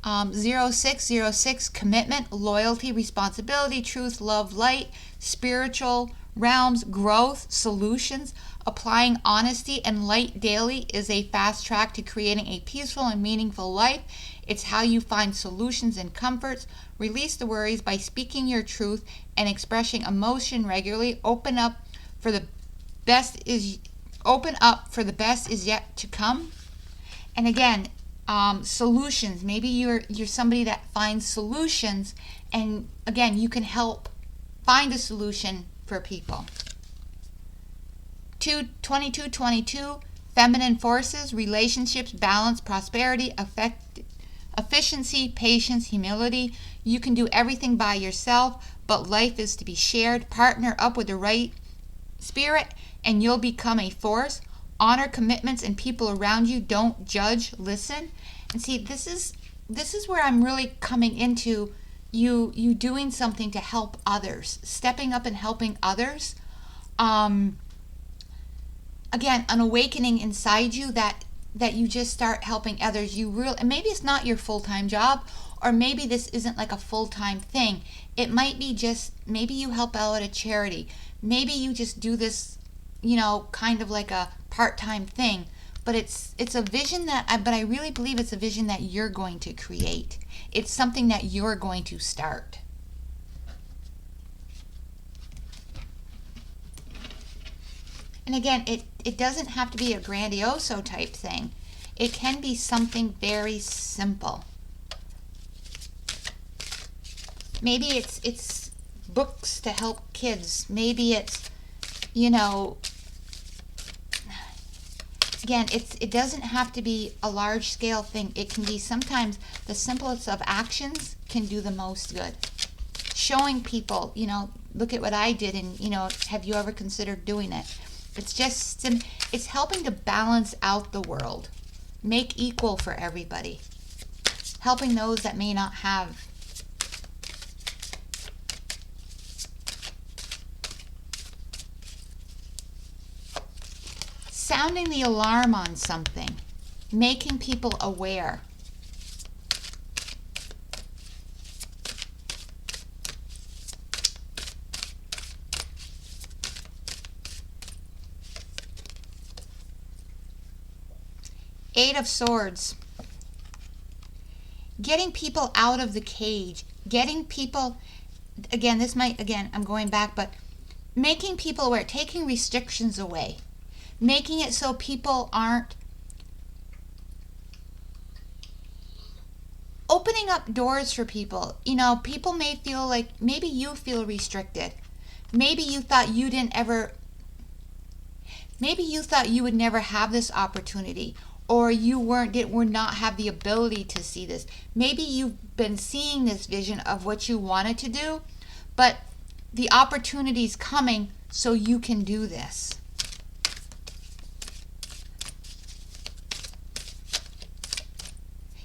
0606, commitment, loyalty, responsibility, truth, love, light, spiritual realms, growth, solutions. Applying honesty and light daily is a fast track to creating a peaceful and meaningful life. It's how you find solutions and comforts. Release the worries by speaking your truth and expressing emotion regularly. Open up for the best is yet to come. And again, solutions. Maybe you're somebody that finds solutions, and again, you can help find a solution for people. 2222, feminine forces, relationships, balance, prosperity, efficiency, patience, humility. You can do everything by yourself, but life is to be shared. Partner up with the right spirit, and you'll become a force. Honor commitments and people around you. Don't judge, listen. And see, this is where I'm really coming into you doing something to help others, stepping up and helping others. Again, an awakening inside you that you just start helping others. And maybe it's not your full-time job, or maybe this isn't like a full-time thing. It might be just, maybe you help out at a charity. Maybe you just do this, kind of like a part-time thing. But it's a vision but I really believe it's a vision that you're going to create. It's something that you're going to start. And again, it doesn't have to be a grandioso type thing. It can be something very simple. Maybe it's books to help kids. Maybe it's, again, it doesn't have to be a large scale thing. It can be sometimes the simplest of actions can do the most good. Showing people, look at what I did, and, have you ever considered doing it? It's helping to balance out the world, make equal for everybody, helping those that may not have. Sounding the alarm on something, making people aware. Eight of Swords. Getting people out of the cage. Getting people, again, I'm going back, but making people aware, taking restrictions away. Making it so people aren't opening up doors for people. People may feel like, maybe you feel restricted. Maybe you thought you would never have this opportunity, or you would not have the ability to see this. Maybe you've been seeing this vision of what you wanted to do, but the opportunity's coming so you can do this.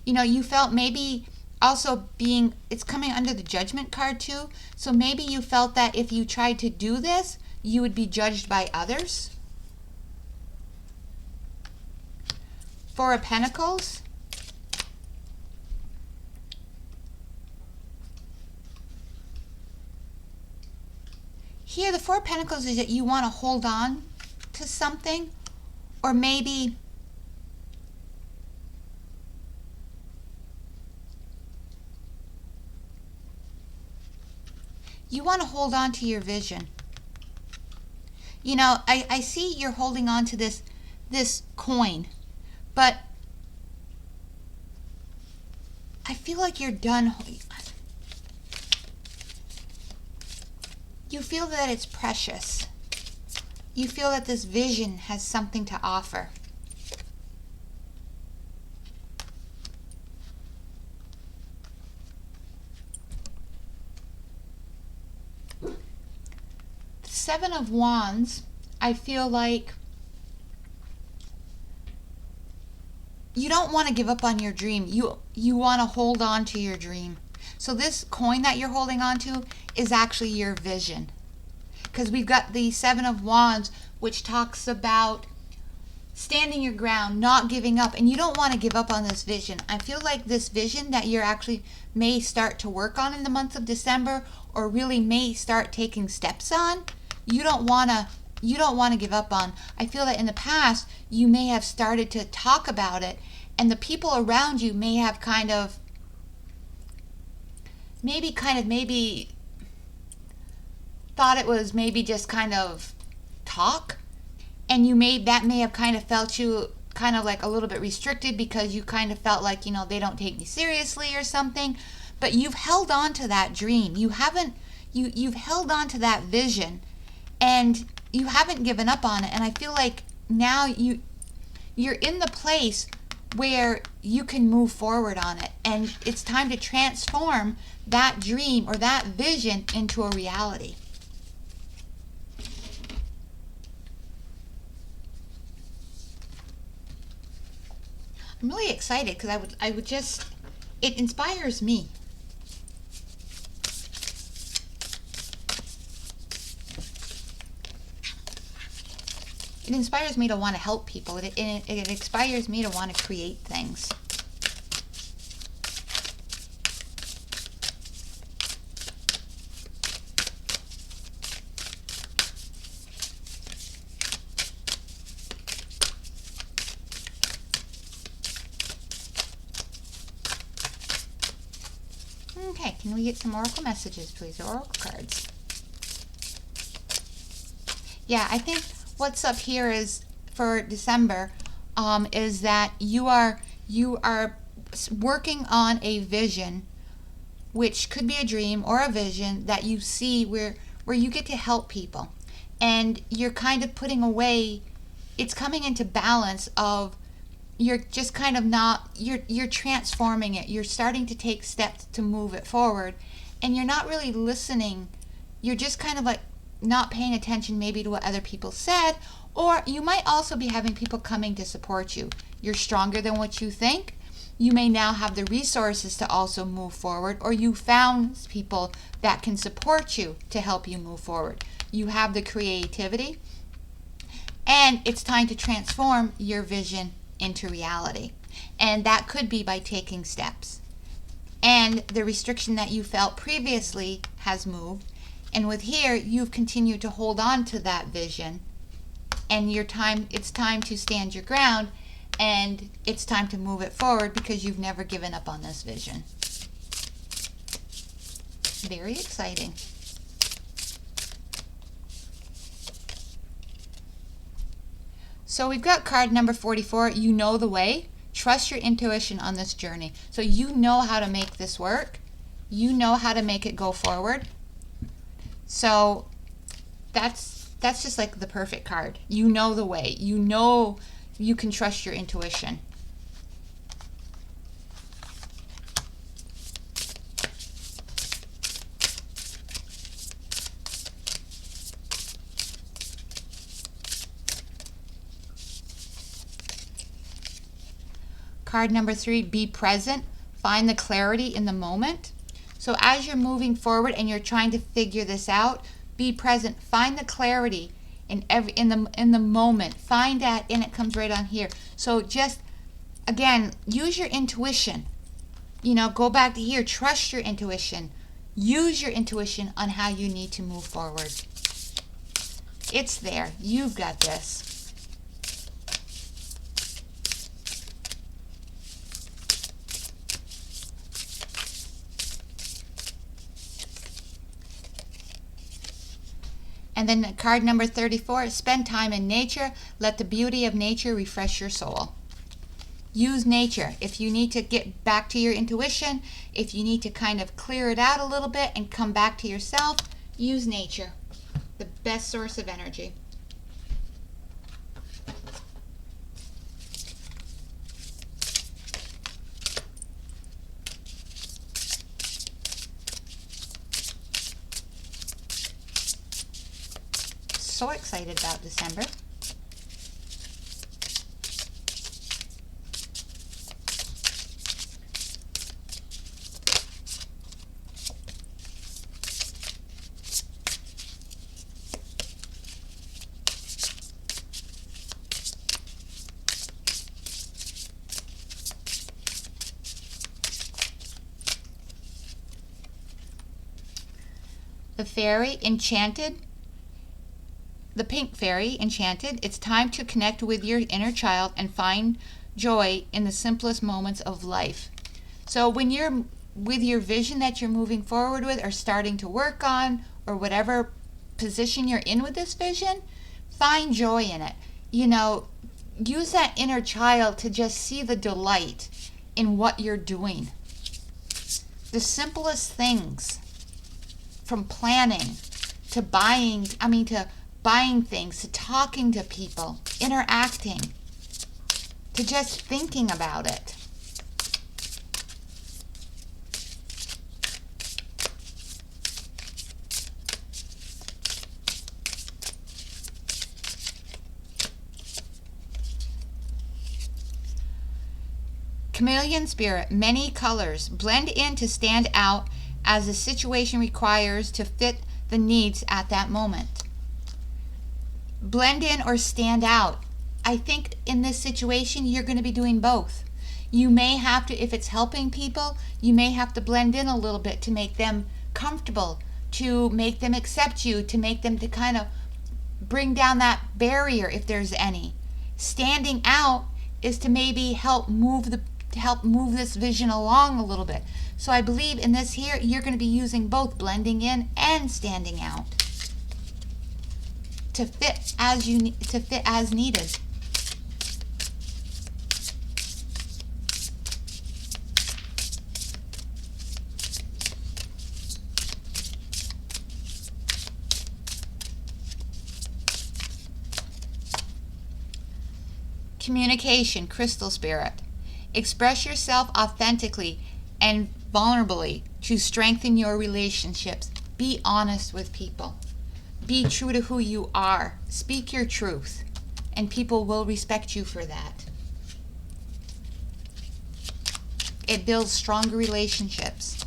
You felt maybe also it's coming under the Judgment card too, so maybe you felt that if you tried to do this, you would be judged by others. Four of Pentacles. Here, the Four of Pentacles is that you want to hold on to something, or maybe you want to hold on to your vision. I see you're holding on to this coin, but I feel like you're done. You feel that it's precious. You feel that this vision has something to offer. Seven of Wands, I feel like you don't want to give up on your dream. You want to hold on to your dream. So this coin that you're holding on to is actually your vision. Because we've got the Seven of Wands, which talks about standing your ground, not giving up, and you don't want to give up on this vision. I feel like this vision that you're actually may start to work on in the month of December, or really may start taking steps on, you don't want to give up on. I feel that in the past you may have started to talk about it, and the people around you may have maybe thought it was maybe just kind of talk, and that may have kind of felt you kind of like a little bit restricted, because you kind of felt like, they don't take me seriously or something. But you've held on to that dream. You've held on to that vision, and you haven't given up on it. And I feel like now you're in the place where you can move forward on it, and it's time to transform that dream or that vision into a reality. I'm really excited because it inspires me. It inspires me to want to help people. It inspires me to want to create things. Okay, can we get some oracle messages, please, or oracle cards? Yeah, I think what's up here is for December is that you are working on a vision, which could be a dream or a vision that you see where you get to help people, and you're kind of putting away. It's coming into balance of you're just kind of not, you're transforming it. You're starting to take steps to move it forward, and you're not really listening. You're just kind of like not paying attention maybe to what other people said, or you might also be having people coming to support you. You're stronger than what you think. You may now have the resources to also move forward, or you found people that can support you to help you move forward. You have the creativity, and it's time to transform your vision into reality. And that could be by taking steps. And the restriction that you felt previously has moved. And with here, you've continued to hold on to that vision. And it's time to stand your ground, and it's time to move it forward because you've never given up on this vision. Very exciting. So we've got card number 44, you know the way. Trust your intuition on this journey. So you know how to make this work. You know how to make it go forward. So that's just like the perfect card. You know the way. You know you can trust your intuition. Card number 3, be present. Find the clarity in the moment. So as you're moving forward and you're trying to figure this out, be present. Find the clarity in the moment. Find that, and it comes right on here. So just, again, use your intuition. Go back to here. Trust your intuition. Use your intuition on how you need to move forward. It's there. You've got this. And then card number 34, spend time in nature. Let the beauty of nature refresh your soul. Use nature. If you need to get back to your intuition, if you need to kind of clear it out a little bit and come back to yourself, use nature. The best source of energy. So excited about December. the fairy enchanted, the pink fairy enchanted. It's time to connect with your inner child and find joy in the simplest moments of life. So when you're with your vision that you're moving forward with or starting to work on, or whatever position you're in with this vision, find joy in it. Use that inner child to just see the delight in what you're doing. The simplest things, from planning to buying things, to talking to people, interacting, to just thinking about it. Chameleon spirit, many colors, blend in to stand out as the situation requires to fit the needs at that moment. Blend in or stand out. I think in this situation you're going to be doing both. You may have to, if it's helping people, you may have to blend in a little bit to make them comfortable, to make them accept you, to make them to kind of bring down that barrier if there's any. Standing out is to maybe help move this vision along a little bit. So I believe in this here, you're going to be using both blending in and standing out to fit as needed. Communication, crystal spirit. Express yourself authentically and vulnerably to strengthen your relationships. Be honest with people. Be true to who you are. Speak your truth, and people will respect you for that. It builds stronger relationships.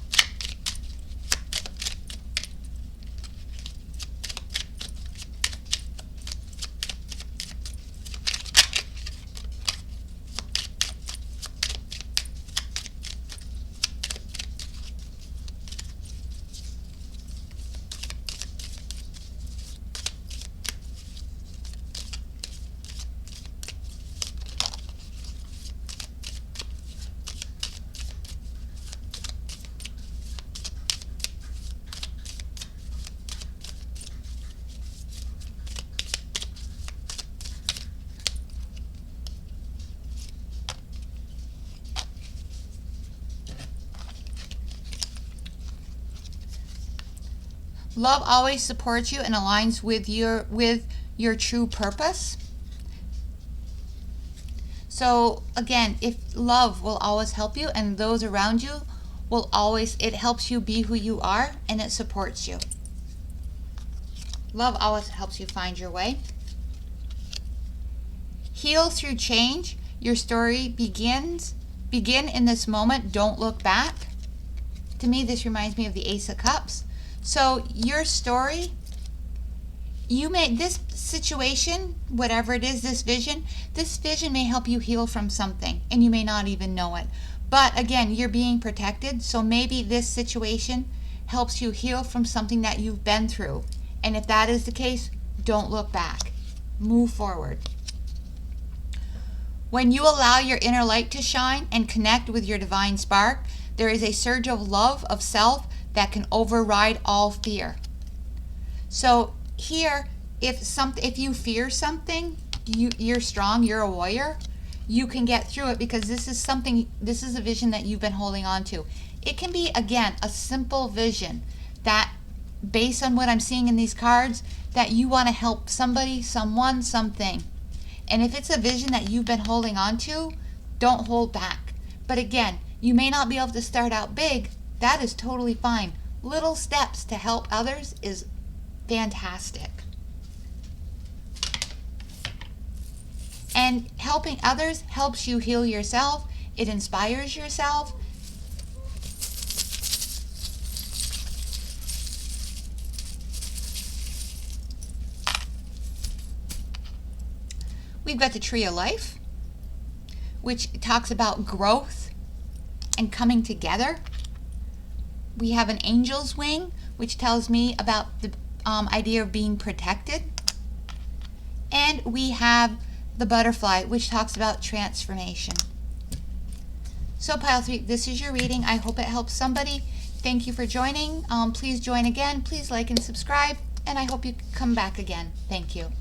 Love always supports you and aligns with your true purpose. So again, if love will always help you, and those around you will always, it helps you be who you are, and it supports you. Love always helps you find your way. Heal through change. Your story begin in this moment. Don't look back. To me, this reminds me of the Ace of Cups. So your story, this situation, whatever it is, this vision may help you heal from something, and you may not even know it. But again, you're being protected, so maybe this situation helps you heal from something that you've been through. And if that is the case, don't look back. Move forward. When you allow your inner light to shine and connect with your divine spark, there is a surge of love of self that can override all fear. So here, if you fear something, you're strong, you're a warrior, you can get through it, because this is a vision that you've been holding on to. It can be, again, a simple vision that, based on what I'm seeing in these cards, that you want to help somebody, someone, something. And if it's a vision that you've been holding on to, don't hold back. But again, you may not be able to start out big. That is totally fine. Little steps to help others is fantastic. And helping others helps you heal yourself. It inspires yourself. We've got the Tree of Life, which talks about growth and coming together. We have an angel's wing, which tells me about the idea of being protected. And we have the butterfly, which talks about transformation. So pile 3, this is your reading. I hope it helps somebody. Thank you for joining. Please join again. Please like and subscribe. And I hope you come back again. Thank you.